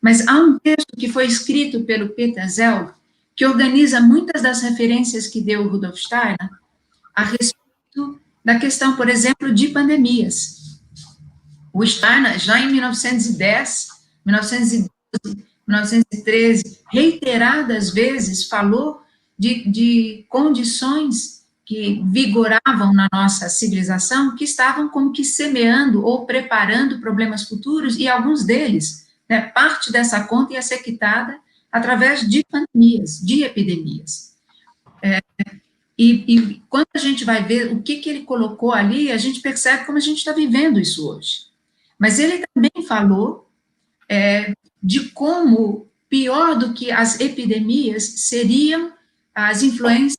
Mas há um texto que foi escrito pelo Peter Zelf, que organiza muitas das referências que deu o Rudolf Steiner a respeito da questão, por exemplo, de pandemias. O Steiner, já em 1910, 1912, 1913, reiteradas vezes falou de condições que vigoravam na nossa civilização, que estavam como que semeando ou preparando problemas futuros, e alguns deles, né, parte dessa conta ia ser quitada através de pandemias, de epidemias. E quando a gente vai ver o que ele colocou ali, a gente percebe como a gente está vivendo isso hoje. Mas ele também falou de como, pior do que as epidemias, seriam as influências,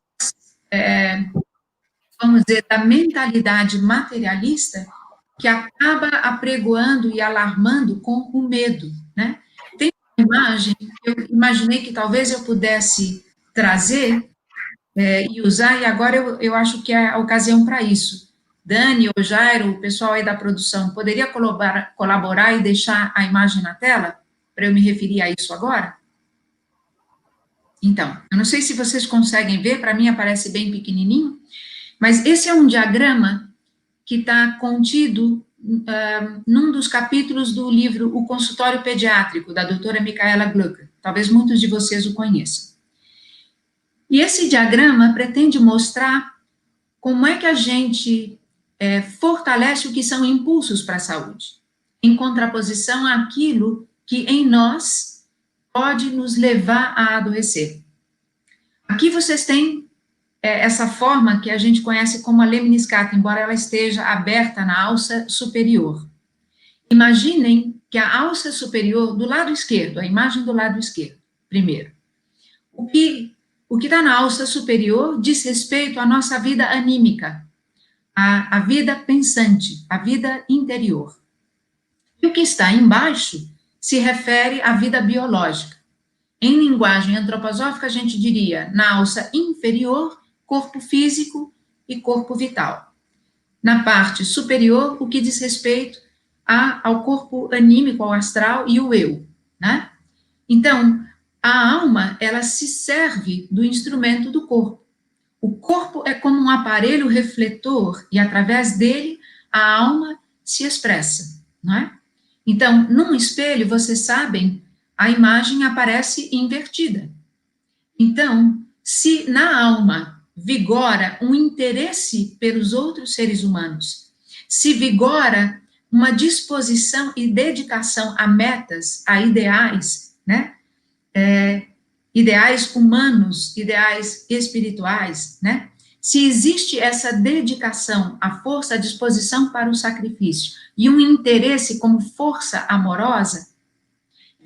vamos dizer, da mentalidade materialista que acaba apregoando e alarmando com o medo, né? Tem uma imagem que eu imaginei que talvez eu pudesse trazer e usar, e agora eu acho que é a ocasião para isso. Dani ou Jairo, o pessoal aí da produção, poderia colaborar e deixar a imagem na tela? Para eu me referir a isso agora? Então, eu não sei se vocês conseguem ver, para mim aparece bem pequenininho, mas esse é um diagrama que está contido num dos capítulos do livro O Consultório Pediátrico, da doutora Micaela Glucker. Talvez muitos de vocês o conheçam. E esse diagrama pretende mostrar como é que a gente fortalece o que são impulsos para a saúde, em contraposição àquilo que em nós pode nos levar a adoecer. Aqui vocês têm essa forma que a gente conhece como a lemniscata, embora ela esteja aberta na alça superior. Imaginem que a alça superior, do lado esquerdo, a imagem do lado esquerdo, primeiro. O que está na alça superior diz respeito à nossa vida anímica, à vida pensante, à vida interior. E o que está embaixo se refere à vida biológica. Em linguagem antroposófica, a gente diria, na alça inferior, corpo físico e corpo vital. Na parte superior, o que diz respeito ao corpo anímico, ao astral e o eu, né? Então, a alma, ela se serve do instrumento do corpo. O corpo é como um aparelho refletor e, através dele, a alma se expressa, não é? Então, num espelho, vocês sabem, a imagem aparece invertida. Então, se na alma vigora um interesse pelos outros seres humanos, se vigora uma disposição e dedicação a metas, a ideais, né? Ideais humanos, ideais espirituais, né? Se existe essa dedicação, a força, a disposição para o sacrifício e um interesse como força amorosa,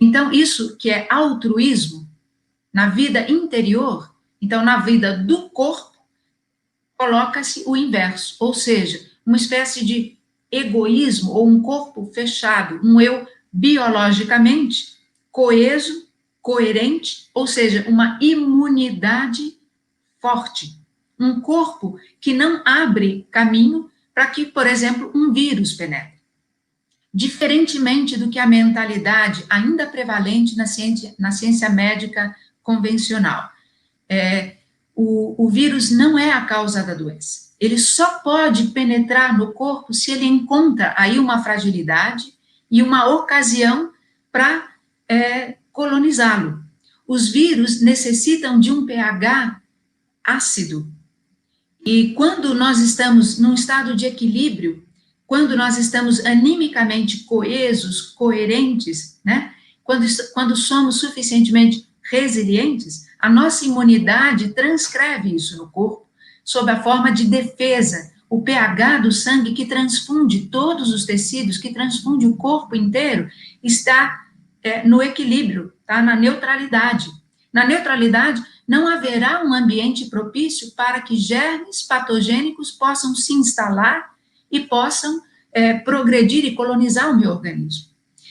então isso que é altruísmo na vida interior, então na vida do corpo, coloca-se o inverso, ou seja, uma espécie de egoísmo ou um corpo fechado, um eu biologicamente coeso, coerente, ou seja, uma imunidade forte, um corpo que não abre caminho para que, por exemplo, um vírus penetre. Diferentemente do que a mentalidade ainda prevalente na ciência médica convencional. O vírus não é a causa da doença. Ele só pode penetrar no corpo se ele encontra aí uma fragilidade e uma ocasião para colonizá-lo. Os vírus necessitam de um pH ácido. E quando nós estamos num estado de equilíbrio, quando nós estamos animicamente coesos, coerentes, né? Quando somos suficientemente resilientes, a nossa imunidade transcreve isso no corpo, sob a forma de defesa. O pH do sangue que transfunde todos os tecidos, que transfunde o corpo inteiro, está no equilíbrio, está na neutralidade. Na neutralidade, não haverá um ambiente propício para que germes patogênicos possam se instalar e possam progredir e colonizar o meu organismo.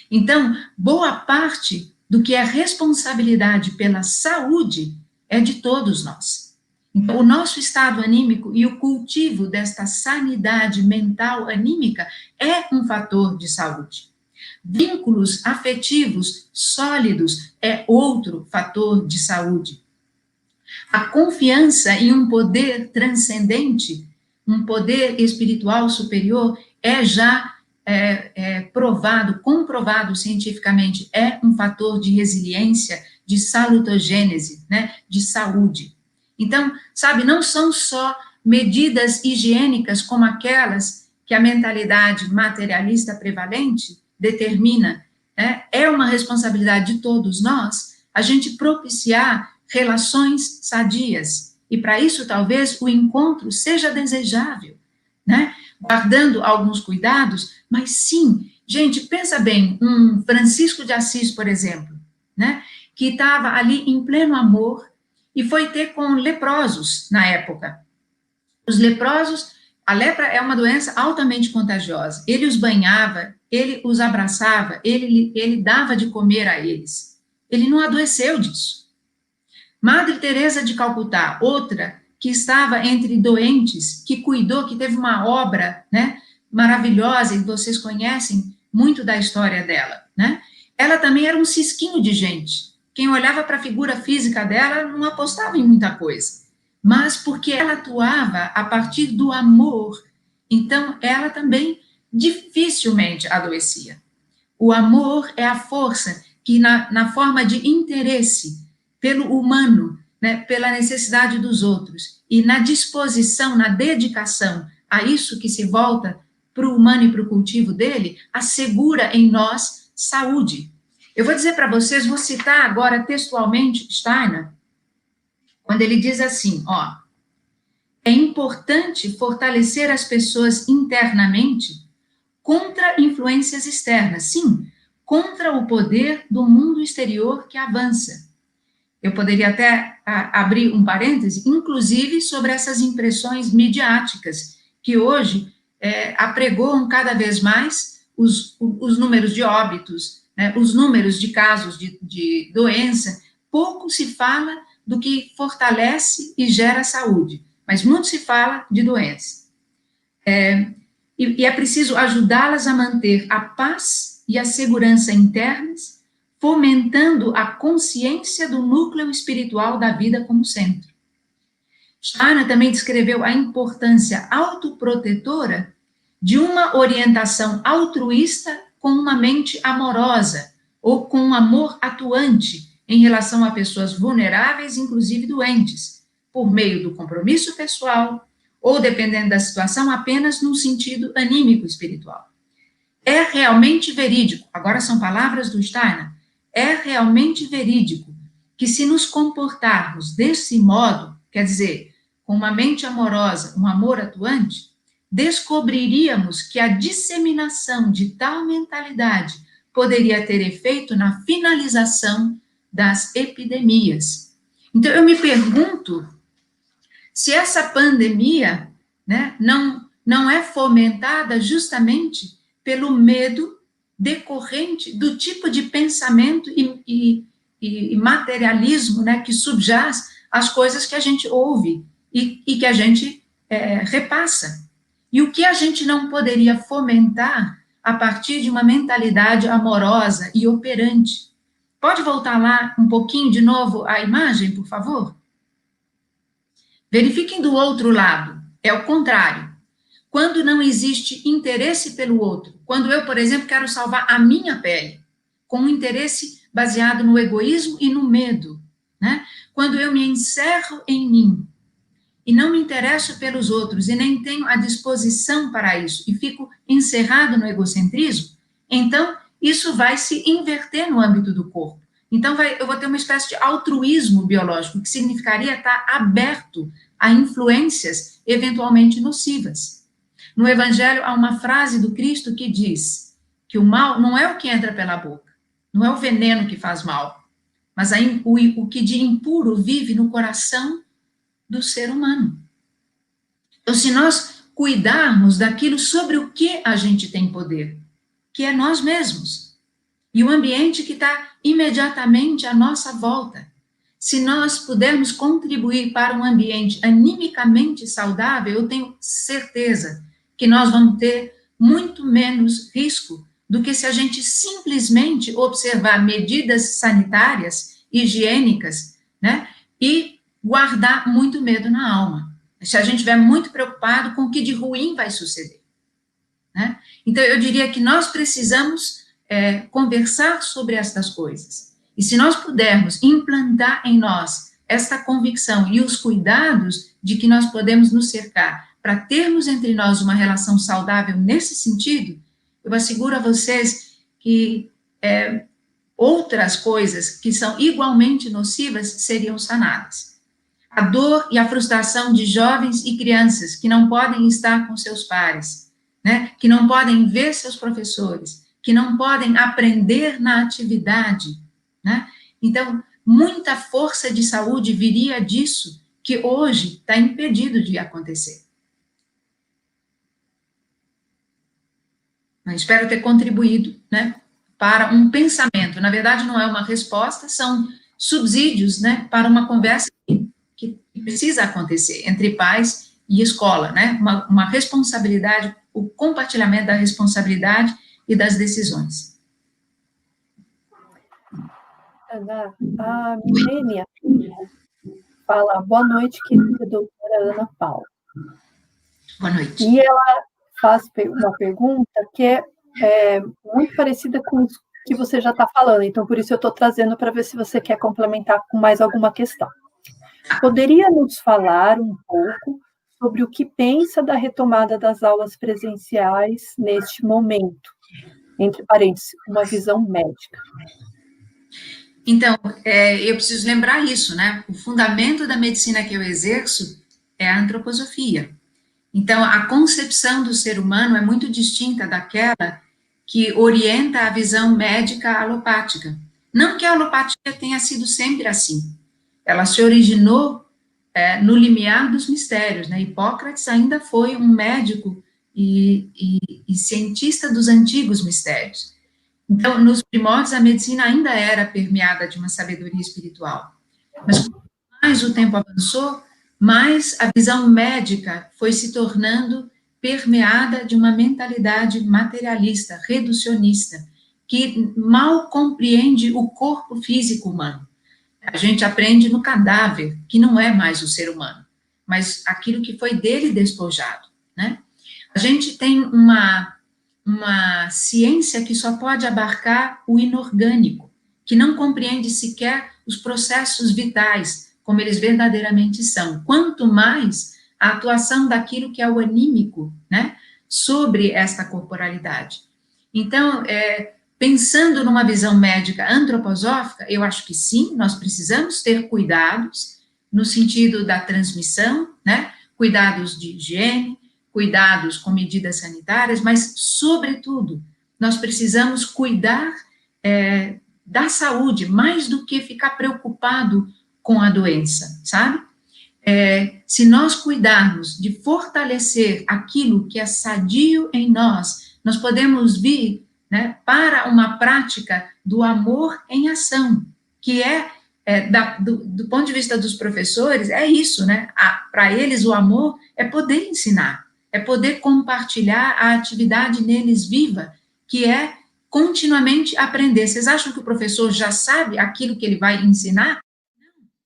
Então, boa parte do que é responsabilidade pela saúde é de todos nós. Então, o nosso estado anímico e o cultivo desta sanidade mental anímica é um fator de saúde. Vínculos afetivos sólidos é outro fator de saúde. A confiança em um poder transcendente, um poder espiritual superior, é já provado, comprovado cientificamente, é um fator de resiliência, de salutogênese, né, de saúde. Então, sabe, não são só medidas higiênicas como aquelas que a mentalidade materialista prevalente determina, né? É uma responsabilidade de todos nós a gente propiciar relações sadias, e para isso talvez o encontro seja desejável, né? Guardando alguns cuidados, mas sim, gente, pensa bem, um Francisco de Assis, por exemplo, né? Que estava ali em pleno amor e foi ter com leprosos na época. Os leprosos, a lepra é uma doença altamente contagiosa. Ele os banhava, ele os abraçava, ele dava de comer a eles. Ele não adoeceu disso. Madre Teresa de Calcutá, outra que estava entre doentes, que cuidou, que teve uma obra, né, maravilhosa, e vocês conhecem muito da história dela, né? Ela também era um cisquinho de gente. Quem olhava para a figura física dela não apostava em muita coisa, mas porque ela atuava a partir do amor, então ela também dificilmente adoecia. O amor é a força que, na forma de interesse pelo humano, né, pela necessidade dos outros, e na disposição, na dedicação a isso que se volta para o humano e para o cultivo dele, assegura em nós saúde. Eu vou dizer para vocês, vou citar agora textualmente Steiner, quando ele diz assim, ó, é importante fortalecer as pessoas internamente contra influências externas, sim, contra o poder do mundo exterior que avança. Eu poderia até abrir um parêntese, inclusive sobre essas impressões midiáticas, que hoje apregoam cada vez mais os números de óbitos, né, os números de casos de doença. Pouco se fala do que fortalece e gera saúde, mas muito se fala de doença. E é preciso ajudá-las a manter a paz e a segurança internas, fomentando a consciência do núcleo espiritual da vida como centro. Steiner também descreveu a importância autoprotetora de uma orientação altruísta com uma mente amorosa, ou com um amor atuante em relação a pessoas vulneráveis, inclusive doentes, por meio do compromisso pessoal, ou, dependendo da situação, apenas num sentido anímico espiritual. É realmente verídico, agora são palavras do Steiner, é realmente verídico que se nos comportarmos desse modo, quer dizer, com uma mente amorosa, um amor atuante, descobriríamos que a disseminação de tal mentalidade poderia ter efeito na finalização das epidemias. Então, eu me pergunto se essa pandemia, né, não é fomentada justamente pelo medo decorrente do tipo de pensamento e materialismo, né, que subjaz às coisas que a gente ouve e que a gente repassa. E o que a gente não poderia fomentar a partir de uma mentalidade amorosa e operante. Pode voltar lá um pouquinho de novo a imagem, por favor? Verifiquem do outro lado, é o contrário. Quando não existe interesse pelo outro, quando eu, por exemplo, quero salvar a minha pele, com um interesse baseado no egoísmo e no medo, né? Quando eu me encerro em mim e não me interesso pelos outros e nem tenho a disposição para isso e fico encerrado no egocentrismo, então isso vai se inverter no âmbito do corpo. Então eu vou ter uma espécie de altruísmo biológico, que significaria estar aberto a influências eventualmente nocivas. No Evangelho há uma frase do Cristo que diz que o mal não é o que entra pela boca, não é o veneno que faz mal, mas o que de impuro vive no coração do ser humano. Então, se nós cuidarmos daquilo sobre o que a gente tem poder, que é nós mesmos, e o ambiente que está imediatamente à nossa volta, se nós pudermos contribuir para um ambiente animicamente saudável, eu tenho certeza que nós vamos ter muito menos risco do que se a gente simplesmente observar medidas sanitárias, higiênicas, né, e guardar muito medo na alma. Se a gente estiver muito preocupado com o que de ruim vai suceder, né? Então, eu diria que nós precisamos conversar sobre estas coisas. E se nós pudermos implantar em nós esta convicção e os cuidados de que nós podemos nos cercar para termos entre nós uma relação saudável nesse sentido, eu asseguro a vocês que outras coisas que são igualmente nocivas seriam sanadas. A dor e a frustração de jovens e crianças que não podem estar com seus pares, né, que não podem ver seus professores, que não podem aprender na atividade, né? Então, muita força de saúde viria disso, que hoje está impedido de acontecer. Eu espero ter contribuído, né, para um pensamento. Na verdade, não é uma resposta, são subsídios, né, para uma conversa que precisa acontecer entre pais e escola, né? Uma responsabilidade, o compartilhamento da responsabilidade e das decisões. Ana, a Milênia fala, boa noite, querida doutora Ana Paula. Boa noite. E ela faz uma pergunta que é muito parecida com o que você já está falando, então por isso eu estou trazendo para ver se você quer complementar com mais alguma questão. Poderia nos falar um pouco sobre o que pensa da retomada das aulas presenciais neste momento? Entre parênteses, uma visão médica. Então, eu preciso lembrar isso, né? O fundamento da medicina que eu exerço é a antroposofia. Então, a concepção do ser humano é muito distinta daquela que orienta a visão médica alopática. Não que a alopatia tenha sido sempre assim. Ela se originou no limiar dos mistérios, né? Hipócrates ainda foi um médico e cientista dos antigos mistérios. Então, nos primórdios, a medicina ainda era permeada de uma sabedoria espiritual. Mas, quanto mais o tempo avançou, mais a visão médica foi se tornando permeada de uma mentalidade materialista, reducionista, que mal compreende o corpo físico humano. A gente aprende no cadáver, que não é mais o ser humano, mas aquilo que foi dele despojado, né? A gente tem uma ciência que só pode abarcar o inorgânico, que não compreende sequer os processos vitais, como eles verdadeiramente são. Quanto mais a atuação daquilo que é o anímico, né, sobre esta corporalidade. Então, pensando numa visão médica antroposófica, eu acho que sim, nós precisamos ter cuidados no sentido da transmissão, né, cuidados de higiene, cuidados com medidas sanitárias, mas, sobretudo, nós precisamos cuidar da saúde, mais do que ficar preocupado com a doença, sabe? se nós cuidarmos de fortalecer aquilo que é sadio em nós, nós podemos vir, né, para uma prática do amor em ação, que do ponto de vista dos professores, é isso, né? Para eles, o amor é poder ensinar, é poder compartilhar a atividade neles viva, que é continuamente aprender. Vocês acham que o professor já sabe aquilo que ele vai ensinar?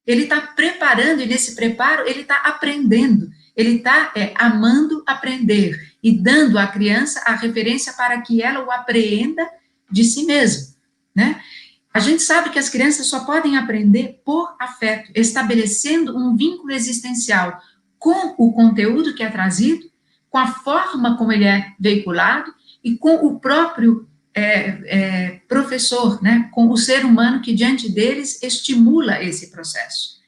Ele está preparando, e nesse preparo ele está aprendendo, ele está amando aprender e dando à criança a referência para que ela o apreenda de si mesmo, né? A gente sabe que as crianças só podem aprender por afeto, estabelecendo um vínculo existencial com o conteúdo que é trazido, com a forma como ele é veiculado e com o próprio professor, né, com o ser humano que diante deles estimula esse processo.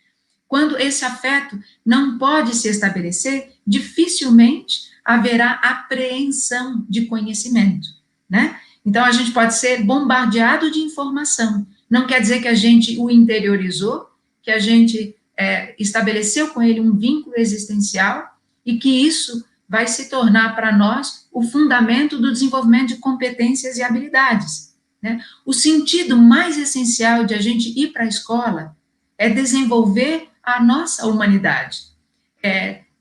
Quando esse afeto não pode se estabelecer, dificilmente haverá apreensão de conhecimento, né? Então, a gente pode ser bombardeado de informação, não quer dizer que a gente o interiorizou, que a gente estabeleceu com ele um vínculo existencial e que isso vai se tornar para nós o fundamento do desenvolvimento de competências e habilidades, né? O sentido mais essencial de a gente ir para a escola é desenvolver a nossa humanidade,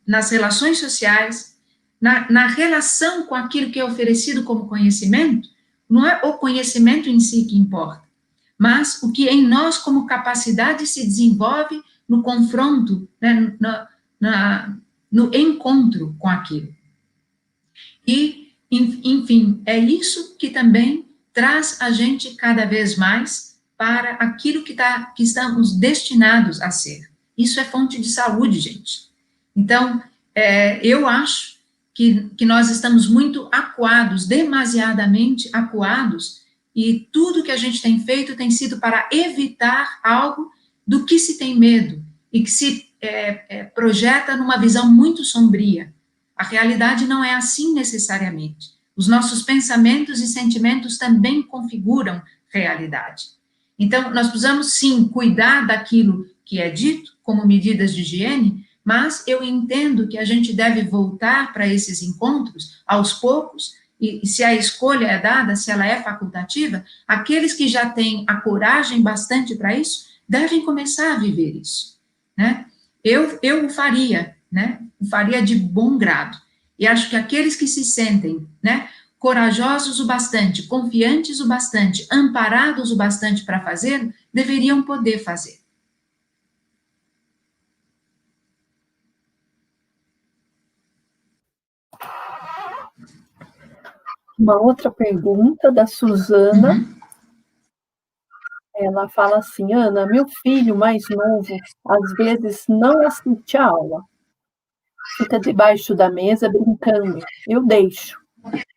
nas relações sociais, na relação com aquilo que é oferecido como conhecimento. Não é o conhecimento em si que importa, mas o que em nós como capacidade se desenvolve no confronto, né, no encontro com aquilo. E, enfim, é isso que também traz a gente cada vez mais para aquilo que estamos destinados a ser. Isso é fonte de saúde, gente. Então, eu acho que nós estamos muito acuados, demasiadamente acuados, e tudo que a gente tem feito tem sido para evitar algo do que se tem medo, e que se projeta numa visão muito sombria. A realidade não é assim necessariamente. Os nossos pensamentos e sentimentos também configuram realidade. Então, nós precisamos, sim, cuidar daquilo que é dito, como medidas de higiene, mas eu entendo que a gente deve voltar para esses encontros aos poucos, e se a escolha é dada, se ela é facultativa, aqueles que já têm a coragem bastante para isso, devem começar a viver isso, né? Eu o faria, né? O faria de bom grado. E acho que aqueles que se sentem, né, corajosos o bastante, confiantes o bastante, amparados o bastante para fazer, deveriam poder fazer. Uma outra pergunta da Suzana. Ela fala assim: Ana, meu filho mais novo, às vezes não assiste a aula. Fica debaixo da mesa brincando. Eu deixo.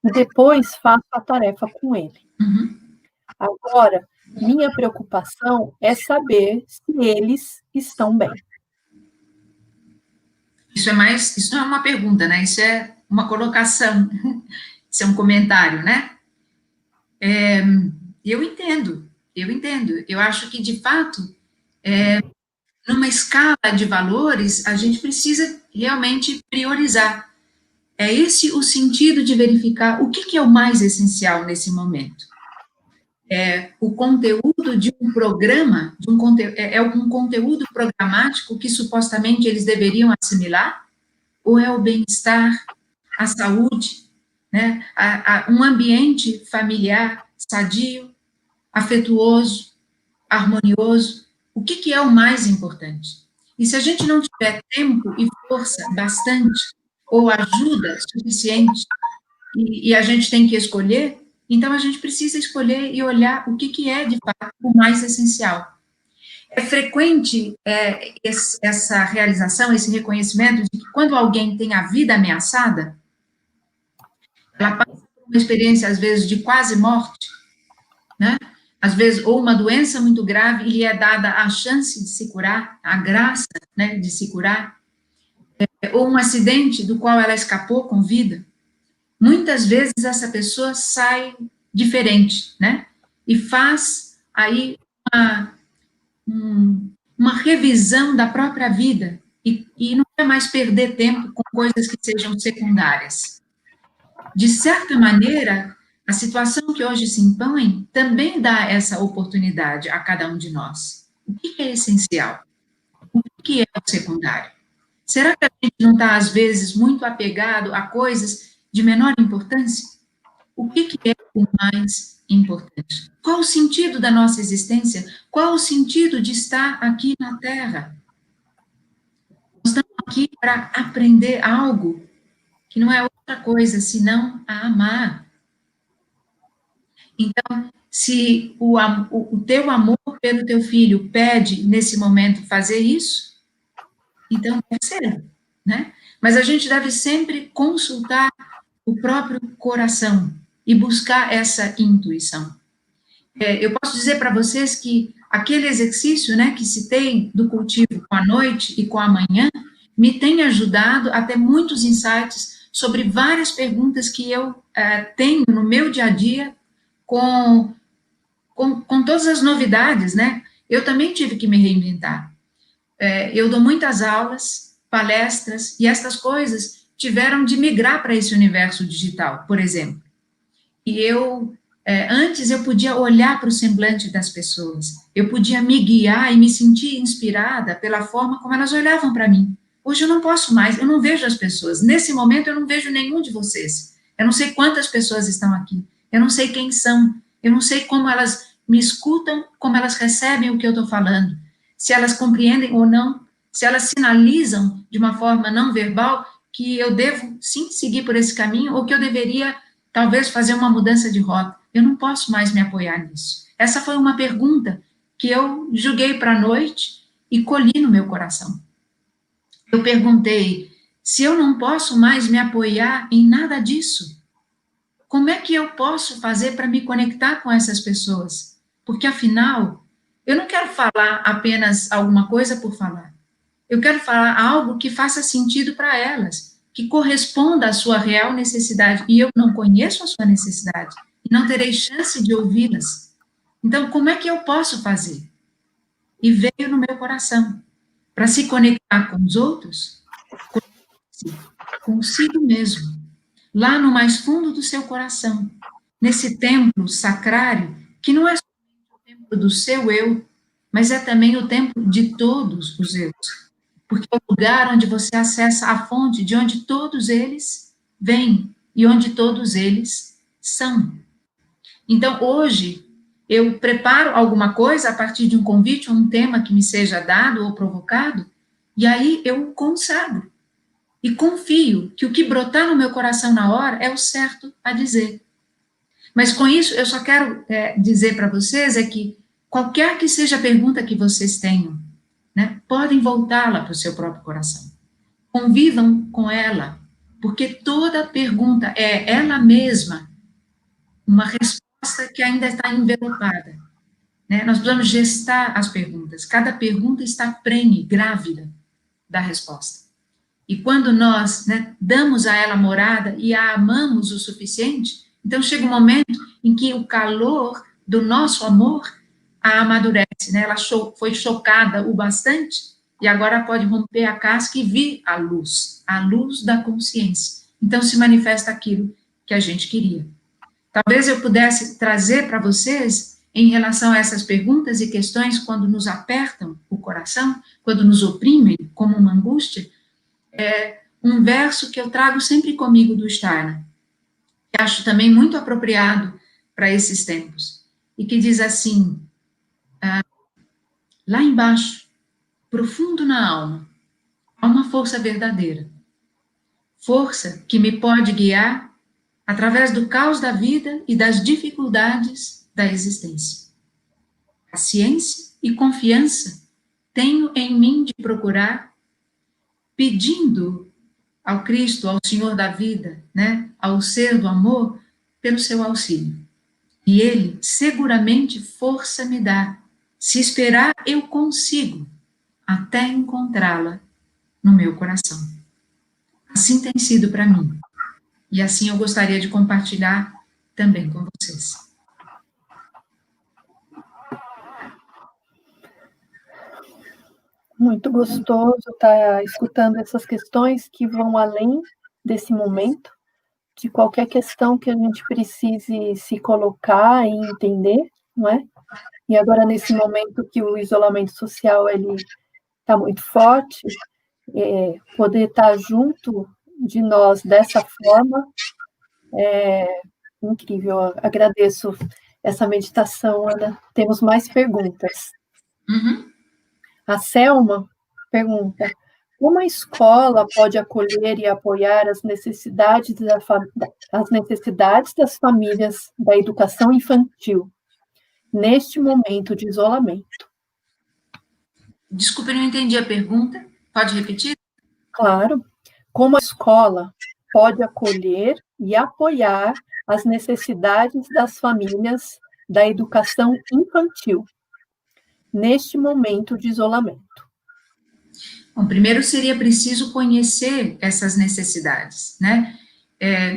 E depois faço a tarefa com ele. Agora, minha preocupação é saber se eles estão bem. Isso não é uma pergunta, né? Isso é uma colocação, isso é um comentário, né? Eu entendo. Eu acho que, de fato, numa escala de valores, a gente precisa realmente priorizar. É esse o sentido de verificar o que é o mais essencial nesse momento. O conteúdo de um programa, um conteúdo programático que supostamente eles deveriam assimilar, ou é o bem-estar, a saúde, né? Um ambiente familiar sadio, afetuoso, harmonioso, o que é o mais importante? E se a gente não tiver tempo e força bastante, ou ajuda suficiente, e a gente tem que escolher, então a gente precisa escolher e olhar o que é, de fato, o mais essencial. É frequente essa realização, esse reconhecimento de que quando alguém tem a vida ameaçada, ela passa por uma experiência, às vezes, de quase morte, né? Às vezes, ou uma doença muito grave, e lhe é dada a chance de se curar, a graça, né, de se curar, ou um acidente do qual ela escapou com vida. Muitas vezes essa pessoa sai diferente, né? E faz aí uma revisão da própria vida, e não é mais perder tempo com coisas que sejam secundárias. De certa maneira, a situação que hoje se impõe também dá essa oportunidade a cada um de nós. O que é essencial? O que é o secundário? Será que a gente não está, às vezes, muito apegado a coisas de menor importância? O que é o mais importante? Qual o sentido da nossa existência? Qual o sentido de estar aqui na Terra? Nós estamos aqui para aprender algo que não é outra coisa senão a amar. Então, se o teu amor pelo teu filho pede, nesse momento, fazer isso, então deve ser, né? Mas a gente deve sempre consultar o próprio coração e buscar essa intuição. Eu posso dizer para vocês que aquele exercício, né, que citei do cultivo com a noite e com a manhã, me tem ajudado a ter muitos insights sobre várias perguntas que eu tenho no meu dia a dia com todas as novidades, né? Eu também tive que me reinventar. Eu dou muitas aulas, palestras, e essas coisas tiveram de migrar para esse universo digital, por exemplo. E antes eu podia olhar para o semblante das pessoas, eu podia me guiar e me sentir inspirada pela forma como elas olhavam para mim. Hoje eu não posso mais, eu não vejo as pessoas. Nesse momento eu não vejo nenhum de vocês. Eu não sei quantas pessoas estão aqui, eu não sei quem são, eu não sei como elas me escutam, como elas recebem o que eu estou falando, se elas compreendem ou não, se elas sinalizam de uma forma não verbal que eu devo sim seguir por esse caminho ou que eu deveria talvez fazer uma mudança de rota. Eu não posso mais me apoiar nisso. Essa foi uma pergunta que eu joguei para a noite e colhi no meu coração. Eu perguntei, se eu não posso mais me apoiar em nada disso, como é que eu posso fazer para me conectar com essas pessoas? Porque, afinal, eu não quero falar apenas alguma coisa por falar. Eu quero falar algo que faça sentido para elas, que corresponda à sua real necessidade. E eu não conheço a sua necessidade, e não terei chance de ouvi-las. Então, como é que eu posso fazer? E veio no meu coração, para se conectar com os outros, consigo mesmo, lá no mais fundo do seu coração, nesse templo sacrário, que não é só o templo do seu eu, mas é também o templo de todos os eus. Porque é o lugar onde você acessa a fonte de onde todos eles vêm e onde todos eles são. Então, hoje, eu preparo alguma coisa a partir de um convite ou um tema que me seja dado ou provocado, e aí eu consagro. E confio que o que brotar no meu coração na hora é o certo a dizer. Mas com isso, eu só quero dizer para vocês que qualquer que seja a pergunta que vocês tenham, né, podem voltá-la para o seu próprio coração. Convivam com ela, porque toda pergunta é ela mesma uma resposta que ainda está envelopada. Né? Nós precisamos gestar as perguntas. Cada pergunta está prenhe, grávida da resposta. E quando nós, né, damos a ela morada e a amamos o suficiente, então chega um momento em que o calor do nosso amor a amadurece, né? Ela foi chocada o bastante e agora pode romper a casca e vir a luz da consciência. Então se manifesta aquilo que a gente queria. Talvez eu pudesse trazer para vocês, em relação a essas perguntas e questões, quando nos apertam o coração, quando nos oprimem, como uma angústia, um verso que eu trago sempre comigo do Steiner, que acho também muito apropriado para esses tempos, e que diz assim, lá embaixo, profundo na alma, há uma força verdadeira, força que me pode guiar através do caos da vida e das dificuldades da existência. Paciência e confiança tenho em mim de procurar, pedindo ao Cristo, ao Senhor da vida, né, ao ser do amor, pelo seu auxílio. E ele seguramente força me dá. Se esperar, eu consigo, até encontrá-la no meu coração. Assim tem sido para mim. E assim eu gostaria de compartilhar também com vocês. Muito gostoso estar escutando essas questões que vão além desse momento, de qualquer questão que a gente precise se colocar e entender, não é? E agora, nesse momento que o isolamento social ele está muito forte, poder estar junto de nós dessa forma é incrível. Eu agradeço essa meditação, Ana. Temos mais perguntas. Uhum. A Selma pergunta: como a escola pode acolher e apoiar as necessidades, as necessidades das famílias da educação infantil neste momento de isolamento? Desculpe, não entendi a pergunta. Pode repetir? Claro. Como a escola pode acolher e apoiar as necessidades das famílias da educação infantil neste momento de isolamento? Bom, primeiro seria preciso conhecer essas necessidades, né?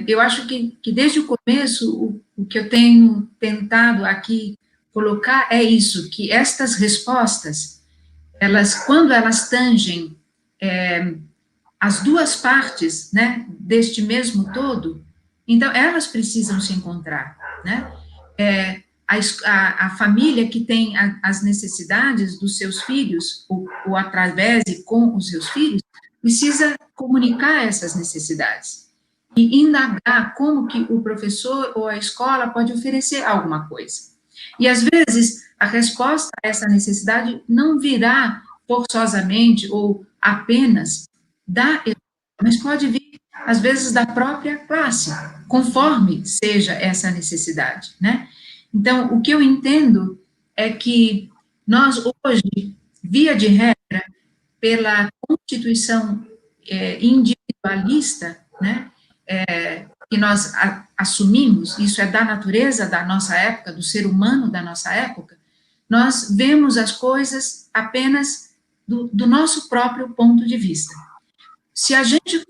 Eu acho que desde o começo, o que eu tenho tentado aqui colocar é isso, que estas respostas, quando elas tangem as duas partes, né, deste mesmo todo, então elas precisam se encontrar, né? A família que tem as necessidades dos seus filhos, ou através e com os seus filhos, precisa comunicar essas necessidades e indagar como que o professor ou a escola pode oferecer alguma coisa. E, às vezes, a resposta a essa necessidade não virá forçosamente ou apenas da escola, mas pode vir, às vezes, da própria classe, conforme seja essa necessidade, né? Então, o que eu entendo é que nós, hoje, via de regra, pela Constituição individualista, né, que nós assumimos, isso é da natureza da nossa época, do ser humano da nossa época, nós vemos as coisas apenas do nosso próprio ponto de vista. Se a gente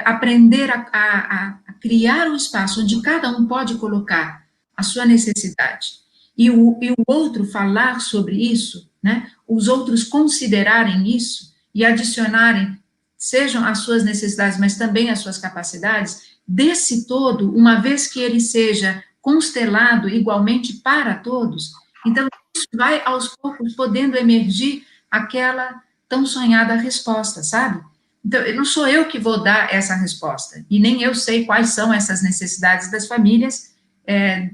aprender a criar um espaço onde cada um pode colocar a sua necessidade e o outro falar sobre isso, né, os outros considerarem isso e adicionarem, sejam as suas necessidades, mas também as suas capacidades, desse todo, uma vez que ele seja constelado igualmente para todos, então isso vai aos poucos podendo emergir aquela tão sonhada resposta, sabe? Então, não sou eu que vou dar essa resposta, e nem eu sei quais são essas necessidades das famílias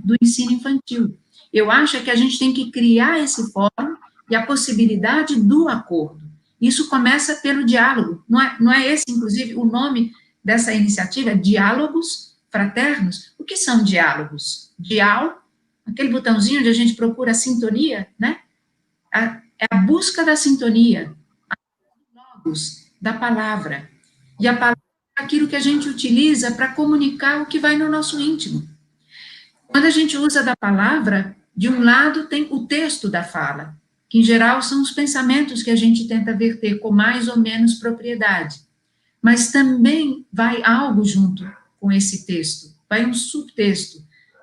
do ensino infantil. Eu acho que a gente tem que criar esse fórum e a possibilidade do acordo. Isso começa pelo diálogo, não é esse, inclusive, o nome dessa iniciativa, Diálogos Fraternos? O que são diálogos? Aquele botãozinho onde a gente procura a sintonia, né? É a busca da sintonia, da palavra. E a palavra é aquilo que a gente utiliza para comunicar o que vai no nosso íntimo. Quando a gente usa da palavra, de um lado tem o texto da fala, que em geral são os pensamentos que a gente tenta verter com mais ou menos propriedade. Mas também vai algo junto com esse texto, vai um subtexto,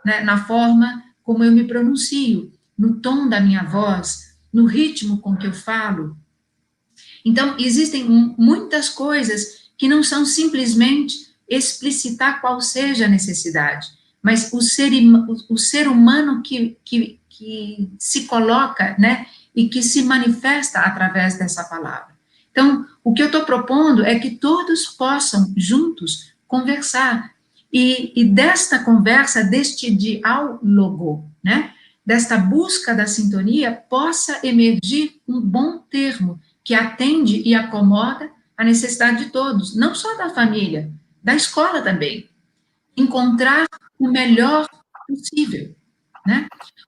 né, na forma como eu me pronuncio, no tom da minha voz, no ritmo com que eu falo. Então, existem muitas coisas que não são simplesmente explicitar qual seja a necessidade, mas o ser humano que se coloca, né, e que se manifesta através dessa palavra. Então, o que eu estou propondo é que todos possam, juntos, conversar, e desta conversa, deste diálogo, né, desta busca da sintonia, possa emergir um bom termo, que atende e acomoda a necessidade de todos, não só da família, da escola também. Encontrar o melhor possível, né?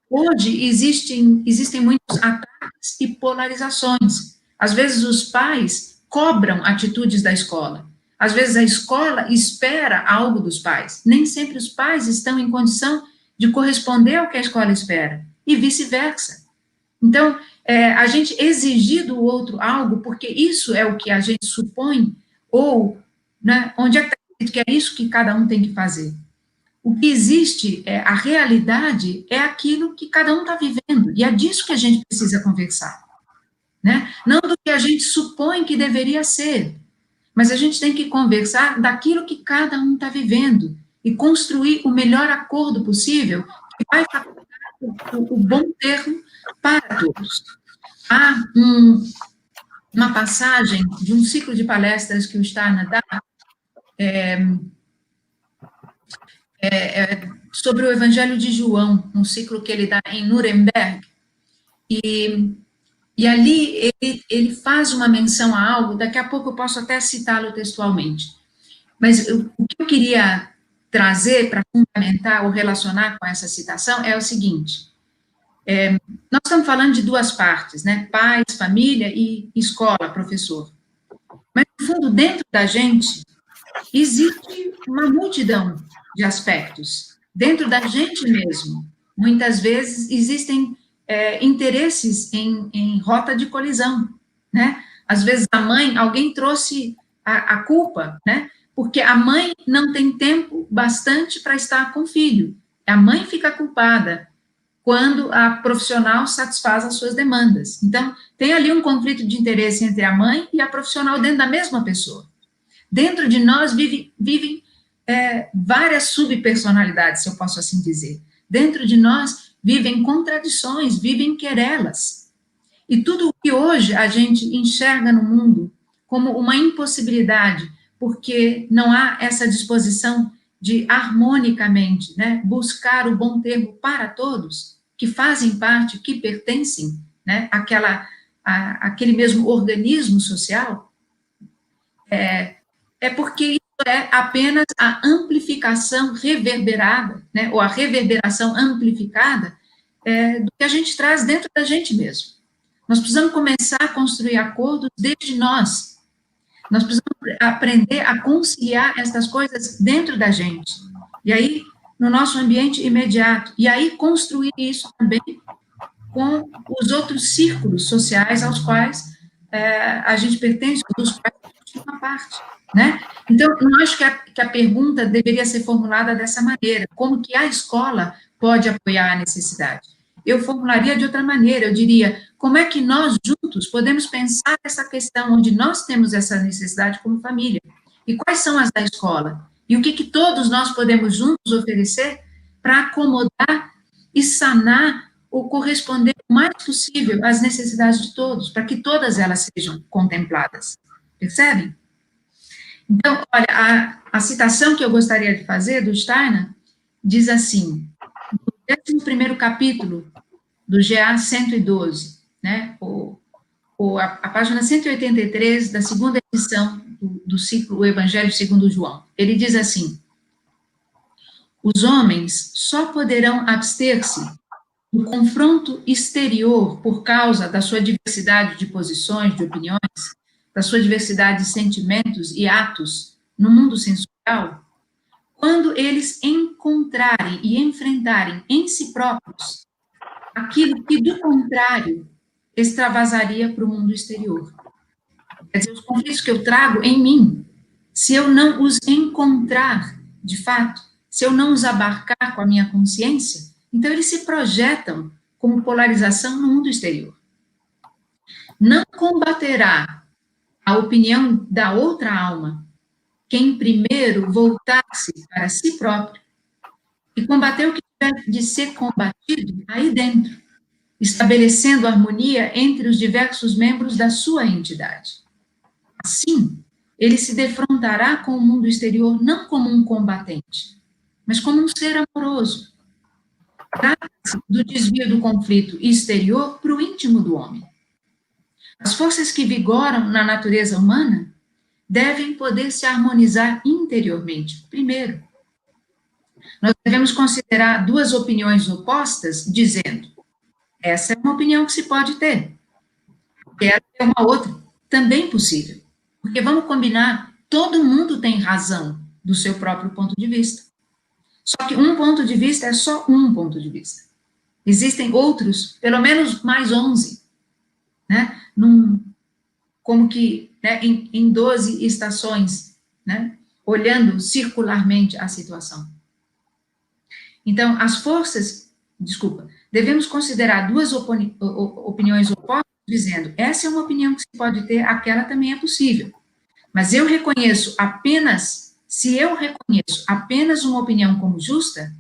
Hoje existem muitos ataques e polarizações. Às vezes os pais cobram atitudes da escola. Às vezes a escola espera algo dos pais. Nem sempre os pais estão em condição de corresponder ao que a escola espera, e vice-versa. Então, a gente exigir do outro algo, porque isso é o que a gente supõe, ou, né, onde é que é isso que cada um tem que fazer. O que existe, a realidade, é aquilo que cada um está vivendo, e é disso que a gente precisa conversar, né? Não do que a gente supõe que deveria ser, mas a gente tem que conversar daquilo que cada um está vivendo e construir o melhor acordo possível que vai fazer o bom termo para todos. Há uma passagem de um ciclo de palestras que o Steiner dá sobre o Evangelho de João, um ciclo que ele dá em Nuremberg, e ali ele faz uma menção a algo, daqui a pouco eu posso até citá-lo textualmente, mas o que eu queria trazer para fundamentar ou relacionar com essa citação é o seguinte: nós estamos falando de duas partes, né? Pais, família e escola, professor. Mas, no fundo, dentro da gente, existe uma multidão de aspectos. Dentro da gente mesmo, muitas vezes, existem interesses em rota de colisão, né? Às vezes, a mãe, alguém trouxe a culpa, né? Porque a mãe não tem tempo bastante para estar com o filho. A mãe fica culpada quando a profissional satisfaz as suas demandas. Então, tem ali um conflito de interesse entre a mãe e a profissional dentro da mesma pessoa. Dentro de nós vivem várias subpersonalidades, se eu posso assim dizer. Dentro de nós vivem contradições, vivem querelas. E tudo o que hoje a gente enxerga no mundo como uma impossibilidade, porque não há essa disposição de harmonicamente, né, buscar o bom termo para todos, que fazem parte, que pertencem, né, àquele mesmo organismo social, porque isso é apenas a amplificação reverberada, né, ou a reverberação amplificada do que a gente traz dentro da gente mesmo. Nós precisamos começar a construir acordos desde nós. Nós precisamos aprender a conciliar essas coisas dentro da gente. E aí, no nosso ambiente imediato. E aí, construir isso também com os outros círculos sociais aos quais a gente pertence, dos quais a gente faz parte, né? Então, eu acho que a pergunta deveria ser formulada dessa maneira: como que a escola pode apoiar a necessidade? Eu formularia de outra maneira, eu diria: como é que nós juntos podemos pensar essa questão onde nós temos essa necessidade como família? E quais são as da escola? E o que todos nós podemos juntos oferecer para acomodar e sanar ou corresponder o mais possível às necessidades de todos, para que todas elas sejam contempladas. Percebem? Então, olha, a citação que eu gostaria de fazer do Steiner diz assim, no 11º capítulo do GA 112, né, a página 183 da segunda edição do ciclo O Evangelho segundo João. Ele diz assim: os homens só poderão abster-se do confronto exterior por causa da sua diversidade de posições, de opiniões, da sua diversidade de sentimentos e atos no mundo sensorial, quando eles encontrarem e enfrentarem em si próprios aquilo que, do contrário, extravasaria para o mundo exterior. Quer dizer, os conflitos que eu trago em mim, se eu não os encontrar, de fato, se eu não os abarcar com a minha consciência, então eles se projetam como polarização no mundo exterior. Não combaterá a opinião da outra alma quem primeiro voltar-se para si próprio e combater o que tiver de ser combatido aí dentro, estabelecendo harmonia entre os diversos membros da sua entidade. Assim, ele se defrontará com o mundo exterior não como um combatente, mas como um ser amoroso. Trata-se do desvio do conflito exterior para o íntimo do homem. As forças que vigoram na natureza humana devem poder se harmonizar interiormente, primeiro. Nós devemos considerar duas opiniões opostas, dizendo: essa é uma opinião que se pode ter, essa é uma outra, também possível. Porque vamos combinar, todo mundo tem razão do seu próprio ponto de vista. Só que um ponto de vista é só um ponto de vista. Existem outros, pelo menos mais 11, né? Como que, né, em 12 estações, né? Olhando circularmente a situação. Então, devemos considerar duas opiniões opostas dizendo, essa é uma opinião que se pode ter, aquela também é possível. Mas eu reconheço apenas, se eu reconheço apenas uma opinião como justa,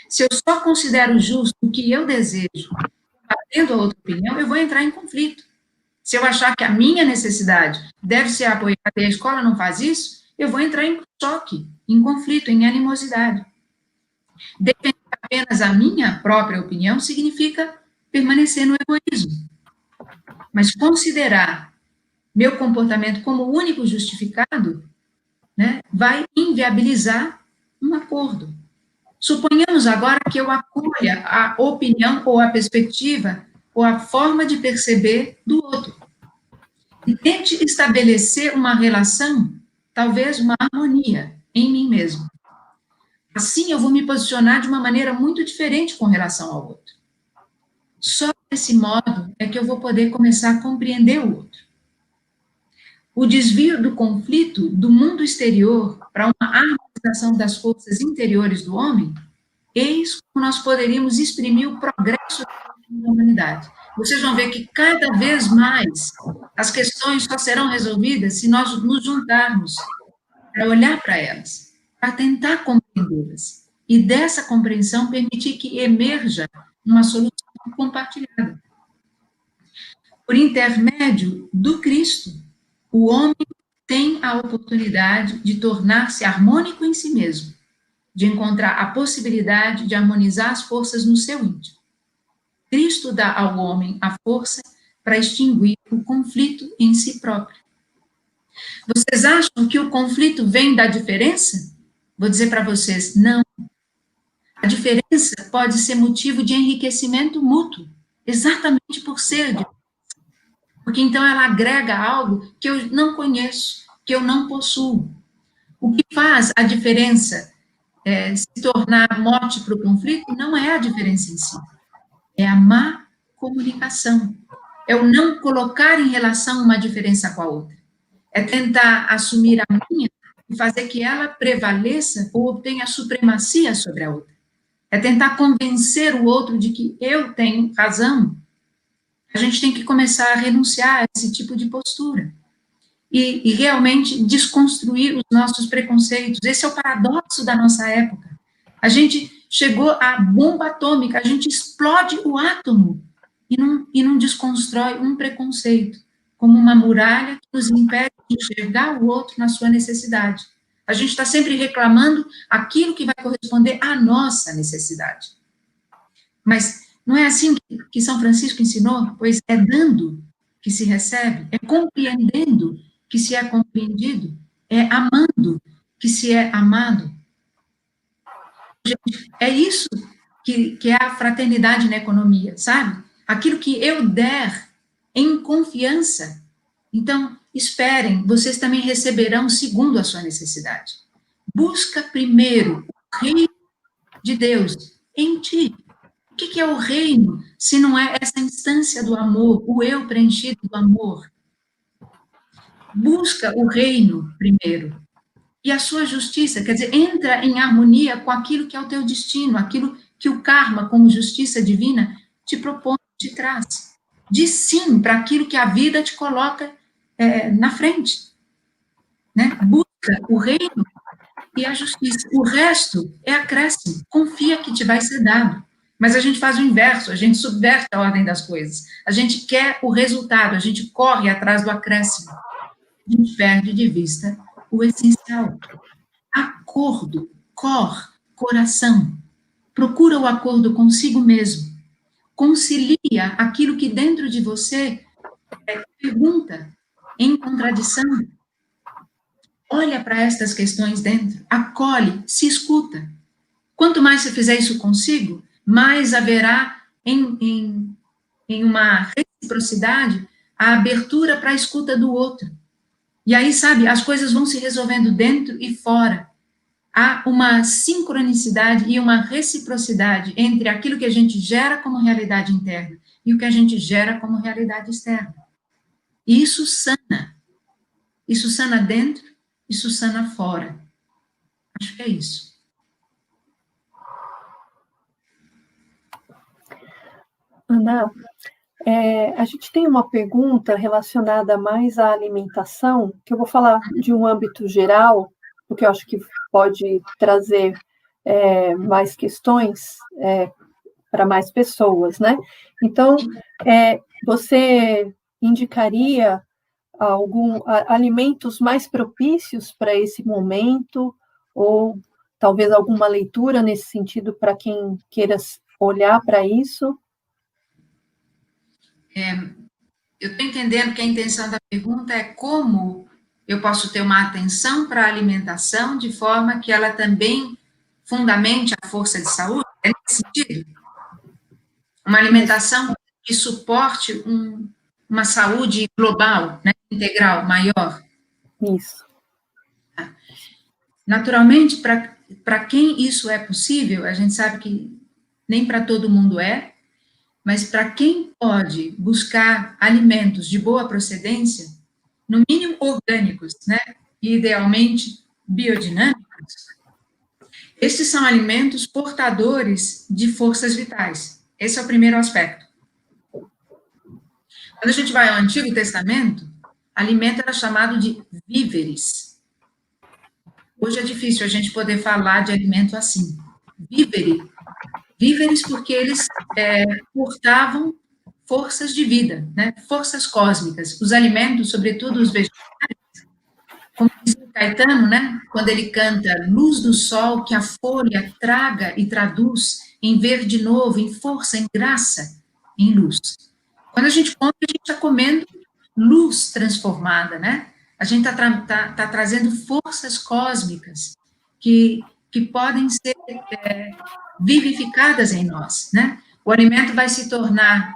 se eu só considero justo o que eu desejo, batendo a outra opinião, eu vou entrar em conflito. Se eu achar que a minha necessidade deve ser apoiada e a escola não faz isso, eu vou entrar em choque, em conflito, em animosidade. Defender apenas a minha própria opinião significa permanecer no egoísmo. Mas considerar meu comportamento como único justificado, né, vai inviabilizar um acordo. Suponhamos agora que eu acolha a opinião ou a perspectiva ou a forma de perceber do outro e tente estabelecer uma relação, talvez uma harmonia em mim mesmo. Assim eu vou me posicionar de uma maneira muito diferente com relação ao outro. Só desse modo é que eu vou poder começar a compreender o outro. O desvio do conflito do mundo exterior para uma harmonização das forças interiores do homem, eis como nós poderíamos exprimir o progresso da humanidade. Vocês vão ver que cada vez mais as questões só serão resolvidas se nós nos juntarmos para olhar para elas, para tentar compreendê-las. E dessa compreensão permitir que emerja uma solução compartilhada. Por intermédio do Cristo, o homem tem a oportunidade de tornar-se harmônico em si mesmo, de encontrar a possibilidade de harmonizar as forças no seu íntimo. Cristo dá ao homem a força para extinguir o conflito em si próprio. Vocês acham que o conflito vem da diferença? Vou dizer para vocês, não. A diferença pode ser motivo de enriquecimento mútuo, exatamente por ser diferente. Porque então ela agrega algo que eu não conheço, que eu não possuo. O que faz a diferença se tornar mote para o conflito não é a diferença em si, é a má comunicação, é o não colocar em relação uma diferença com a outra, é tentar assumir a minha e fazer que ela prevaleça ou obtenha supremacia sobre a outra, é tentar convencer o outro de que eu tenho razão. A gente tem que começar a renunciar a esse tipo de postura e realmente desconstruir os nossos preconceitos. Esse é o paradoxo da nossa época. A gente chegou à bomba atômica, a gente explode o átomo e não desconstrói um preconceito, como uma muralha que nos impede de enxergar o outro na sua necessidade. A gente está sempre reclamando aquilo que vai corresponder à nossa necessidade. Mas não é assim que São Francisco ensinou? Pois é dando que se recebe, é compreendendo que se é compreendido, é amando que se é amado. É isso que é a fraternidade na economia, sabe? Aquilo que eu der em confiança. Então, esperem, vocês também receberão segundo a sua necessidade. Busca primeiro o reino de Deus em ti. O que é o reino, se não é essa instância do amor, o eu preenchido do amor? Busca o reino primeiro. E a sua justiça, quer dizer, entra em harmonia com aquilo que é o teu destino, aquilo que o karma, como justiça divina, te propõe, te traz. Diz sim para aquilo que a vida te coloca na frente. Né? Busca o reino e a justiça. O resto é acréscimo. Confia que te vai ser dado. Mas a gente faz o inverso, a gente subverte a ordem das coisas. A gente quer o resultado, a gente corre atrás do acréscimo. A gente perde de vista o essencial. Acordo, coração. Procura o acordo consigo mesmo. Concilia aquilo que dentro de você pergunta em contradição. Olha para estas questões dentro, acolhe, se escuta. Quanto mais você fizer isso consigo, mais haverá em uma reciprocidade a abertura para a escuta do outro. E aí, sabe, as coisas vão se resolvendo dentro e fora. Há uma sincronicidade e uma reciprocidade entre aquilo que a gente gera como realidade interna e o que a gente gera como realidade externa. E isso sana. Isso sana dentro, isso sana fora. Acho que é isso. Ana, A gente tem uma pergunta relacionada mais à alimentação, que eu vou falar de um âmbito geral, porque eu acho que pode trazer mais questões para mais pessoas, né? Então, você indicaria alimentos mais propícios para esse momento, ou talvez alguma leitura nesse sentido para quem queira olhar para isso? Eu estou entendendo que a intenção da pergunta é como eu posso ter uma atenção para a alimentação de forma que ela também fundamente a força de saúde? É nesse sentido? Uma alimentação que suporte uma saúde global, né, integral, maior. Isso. Naturalmente, para quem isso é possível, a gente sabe que nem para todo mundo é, mas para quem pode buscar alimentos de boa procedência, no mínimo orgânicos, né, e idealmente biodinâmicos, esses são alimentos portadores de forças vitais. Esse é o primeiro aspecto. Quando a gente vai ao Antigo Testamento, alimento era chamado de víveres. Hoje é difícil a gente poder falar de alimento assim. Víveres porque eles portavam forças de vida, né? Forças cósmicas. Os alimentos, sobretudo os vegetais, como diz o Caetano, né? Quando ele canta luz do sol que a folha traga e traduz em verde novo, em força, em graça, em luz. Quando a gente come, a gente está comendo luz transformada, né? A gente tá trazendo forças cósmicas que podem ser vivificadas em nós, né? O alimento vai se tornar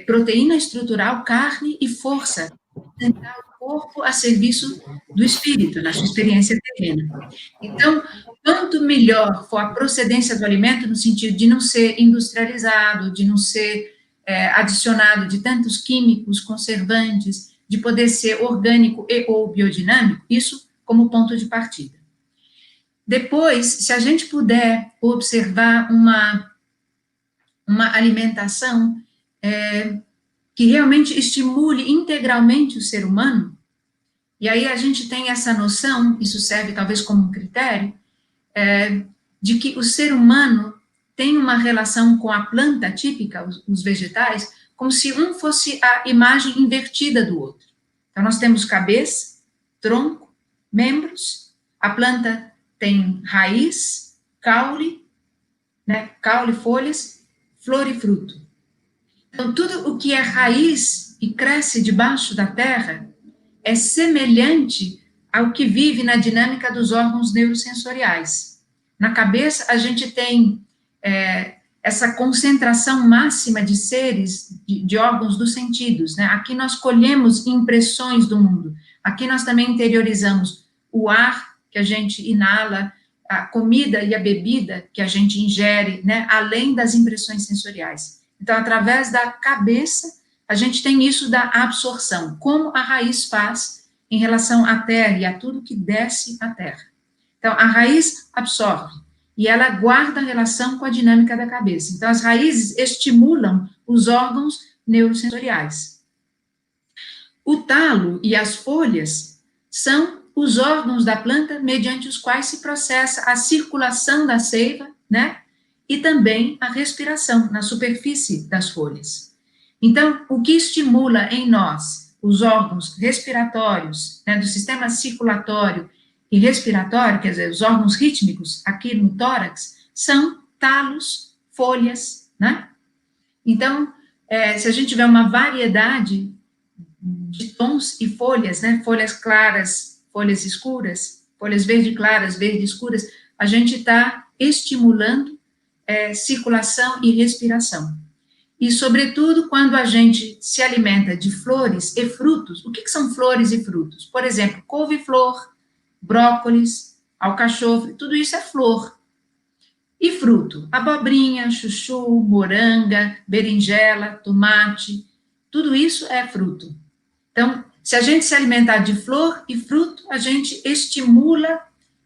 proteína estrutural, carne e força, tentar o corpo a serviço do espírito, na sua experiência terrena. Então, quanto melhor for a procedência do alimento, no sentido de não ser industrializado, de não ser adicionado de tantos químicos, conservantes, de poder ser orgânico e ou biodinâmico, isso como ponto de partida. Depois, se a gente puder observar uma alimentação que realmente estimule integralmente o ser humano, e aí a gente tem essa noção, isso serve talvez como um critério, de que o ser humano tem uma relação com a planta típica, os vegetais, como se um fosse a imagem invertida do outro. Então, nós temos cabeça, tronco, membros, a planta tem raiz, caule, né, caule, folhas, flor e fruto. Então, tudo o que é raiz e cresce debaixo da terra é semelhante ao que vive na dinâmica dos órgãos neurosensoriais. Na cabeça, a gente tem essa concentração máxima de seres, de órgãos dos sentidos, né? Aqui nós colhemos impressões do mundo, aqui nós também interiorizamos o ar que a gente inala, a comida e a bebida que a gente ingere, né? Além das impressões sensoriais. Então, através da cabeça, a gente tem isso da absorção, como a raiz faz em relação à terra e a tudo que desce à terra. Então, a raiz absorve, e ela guarda a relação com a dinâmica da cabeça. Então, as raízes estimulam os órgãos neurosensoriais. O talo e as folhas são os órgãos da planta mediante os quais se processa a circulação da seiva, né? E também a respiração na superfície das folhas. Então, o que estimula em nós os órgãos respiratórios, né, do sistema circulatório e respiratório, quer dizer, os órgãos rítmicos aqui no tórax, são talos, folhas, né? Então, se a gente tiver uma variedade de tons e folhas, né, folhas claras, folhas escuras, folhas verde claras, verde escuras, a gente está estimulando circulação e respiração. E, sobretudo, quando a gente se alimenta de flores e frutos, o que são flores e frutos? Por exemplo, couve-flor, brócolis, alcachofre, tudo isso é flor. E fruto? Abobrinha, chuchu, moranga, berinjela, tomate, tudo isso é fruto. Então, se a gente se alimentar de flor e fruto, a gente estimula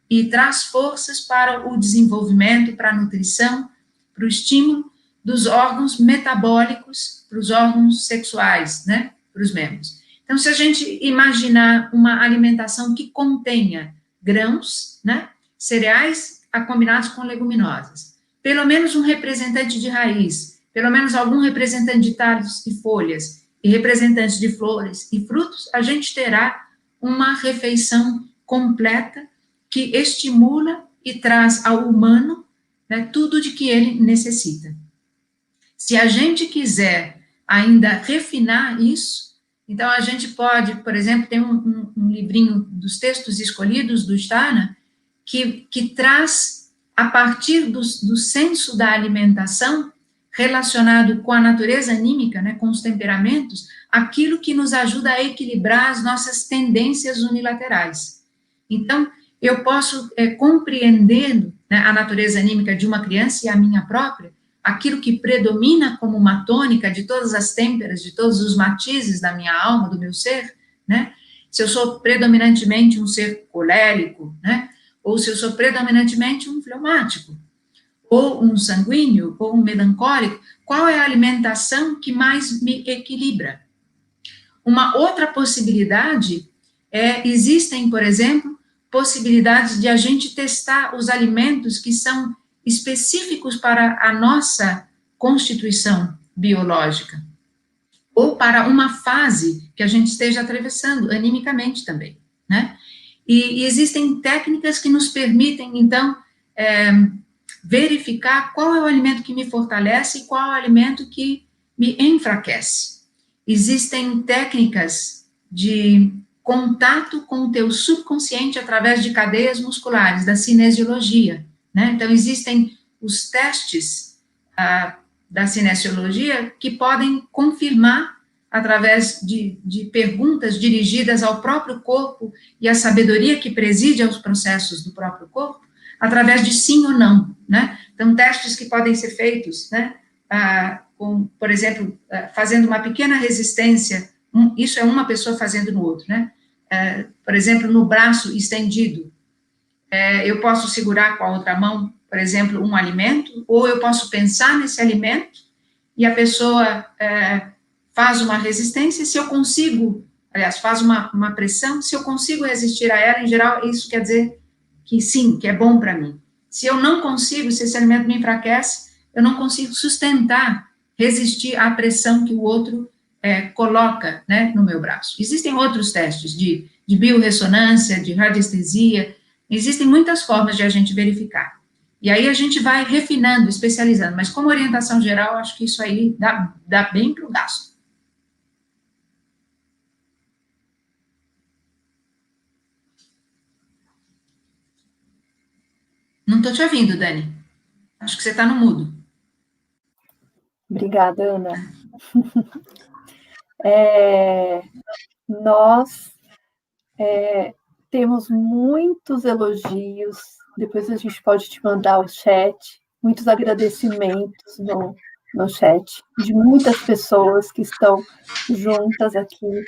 e traz forças para o desenvolvimento, para a nutrição, para o estímulo dos órgãos metabólicos para os órgãos sexuais, né, para os membros. Então, se a gente imaginar uma alimentação que contenha grãos, né, cereais combinados com leguminosas, pelo menos um representante de raiz, pelo menos algum representante de talhos e folhas, e representantes de flores e frutos, a gente terá uma refeição completa que estimula e traz ao humano, né, tudo de que ele necessita. Se a gente quiser ainda refinar isso, então a gente pode, por exemplo, tem um livrinho dos textos escolhidos do Stana, que traz, a partir do senso da alimentação, relacionado com a natureza anímica, né, com os temperamentos, aquilo que nos ajuda a equilibrar as nossas tendências unilaterais. Então, eu posso, compreendendo, né, a natureza anímica de uma criança e a minha própria, aquilo que predomina como uma tônica de todas as têmperas, de todos os matizes da minha alma, do meu ser, né? Se eu sou predominantemente um ser colérico, né? Ou se eu sou predominantemente um fleumático, ou um sanguíneo, ou um melancólico, qual é a alimentação que mais me equilibra? Uma outra possibilidade existem, por exemplo, possibilidades de a gente testar os alimentos que são específicos para a nossa constituição biológica, ou para uma fase que a gente esteja atravessando, animicamente também, né? E existem técnicas que nos permitem, então, verificar qual é o alimento que me fortalece e qual é o alimento que me enfraquece. Existem técnicas de contato com o teu subconsciente através de cadeias musculares, da cinesiologia, né? Então, existem os testes da cinesiologia que podem confirmar, através de perguntas dirigidas ao próprio corpo e à sabedoria que preside aos processos do próprio corpo, através de sim ou não, né? Então, testes que podem ser feitos, né, por exemplo, fazendo uma pequena resistência, isso é uma pessoa fazendo no outro, né? Por exemplo, no braço estendido, eu posso segurar com a outra mão, por exemplo, um alimento, ou eu posso pensar nesse alimento, e a pessoa faz uma resistência, se eu consigo, aliás, faz uma pressão, se eu consigo resistir a ela, em geral, isso quer dizer que sim, que é bom para mim. Se eu não consigo, se esse alimento me enfraquece, eu não consigo sustentar, resistir à pressão que o outro coloca, né, no meu braço. Existem outros testes de biorressonância, de radiestesia, existem muitas formas de a gente verificar. E aí a gente vai refinando, especializando, mas como orientação geral, acho que isso aí dá bem para o gasto. Não estou te ouvindo, Dani. Acho que você está no mudo. Obrigada, Ana. Nós temos muitos elogios, depois a gente pode te mandar o chat, muitos agradecimentos no chat, de muitas pessoas que estão juntas aqui.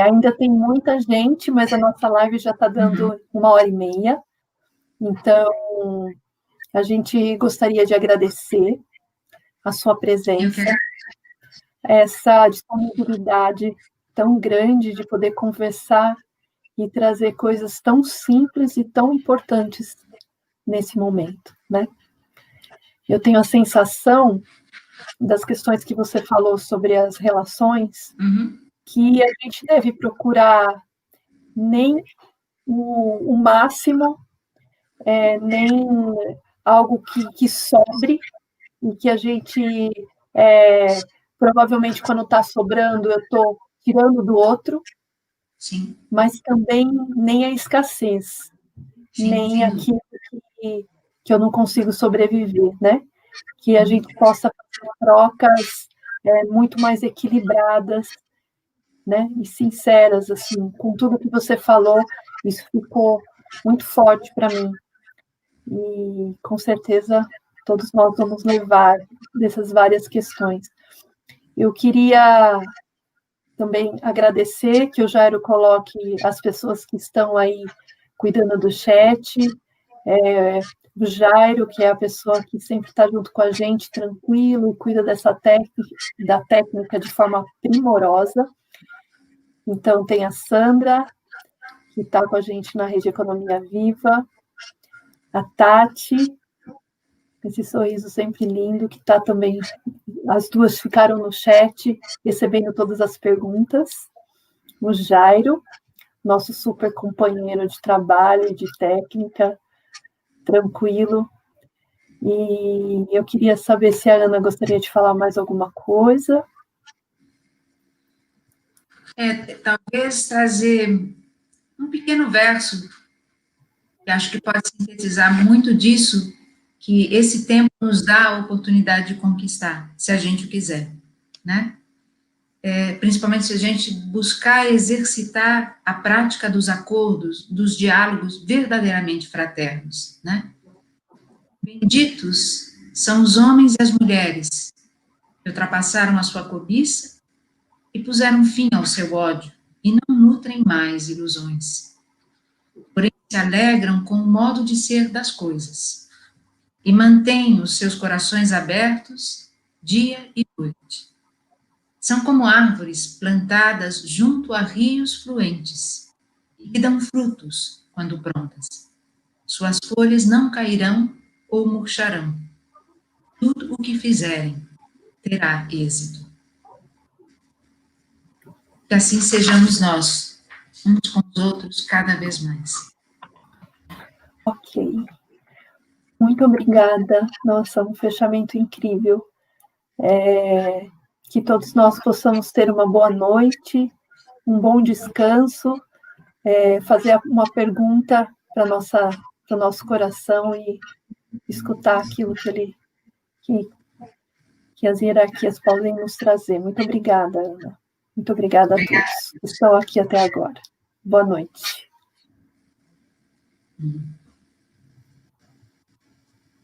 Ainda tem muita gente, mas a nossa live já está dando 1h30, então a gente gostaria de agradecer a sua presença, essa disponibilidade tão grande de poder conversar e trazer coisas tão simples e tão importantes nesse momento, né? Eu tenho a sensação das questões que você falou sobre as relações, que a gente deve procurar nem o máximo, nem algo que sobre, e que a gente, provavelmente, quando está sobrando, eu estou tirando do outro. Sim. Mas também nem a escassez, sim, nem sim, aquilo que eu não consigo sobreviver, né? Que a gente possa fazer trocas muito mais equilibradas, né? E sinceras, assim, com tudo que você falou, isso ficou muito forte para mim. E, com certeza, todos nós vamos levar dessas várias questões. Eu queria também agradecer que o Jairo coloque as pessoas que estão aí cuidando do chat, o Jairo, que é a pessoa que sempre está junto com a gente, tranquilo, e cuida da técnica de forma primorosa. Então, tem a Sandra, que está com a gente na Rede Economia Viva, a Tati, esse sorriso sempre lindo, que está também, as duas ficaram no chat, recebendo todas as perguntas, o Jairo, nosso super companheiro de trabalho e de técnica, tranquilo. E eu queria saber se a Ana gostaria de falar mais alguma coisa. Talvez trazer um pequeno verso, que acho que pode sintetizar muito disso, que esse tempo nos dá a oportunidade de conquistar, se a gente o quiser, né? Principalmente se a gente buscar exercitar a prática dos acordos, dos diálogos verdadeiramente fraternos, né? Benditos são os homens e as mulheres que ultrapassaram a sua cobiça e puseram fim ao seu ódio e não nutrem mais ilusões. Porém, se alegram com o modo de ser das coisas e mantêm os seus corações abertos dia e noite. São como árvores plantadas junto a rios fluentes e que dão frutos quando prontas. Suas folhas não cairão ou murcharão. Tudo o que fizerem terá êxito. Que assim sejamos nós, uns com os outros, cada vez mais. Ok. Muito obrigada. Nossa, um fechamento incrível. Que todos nós possamos ter uma boa noite, um bom descanso, fazer uma pergunta para o nosso coração e escutar aquilo que as hierarquias podem nos trazer. Muito obrigada, Ana. Muito obrigada a todos que estão aqui até agora. Boa noite.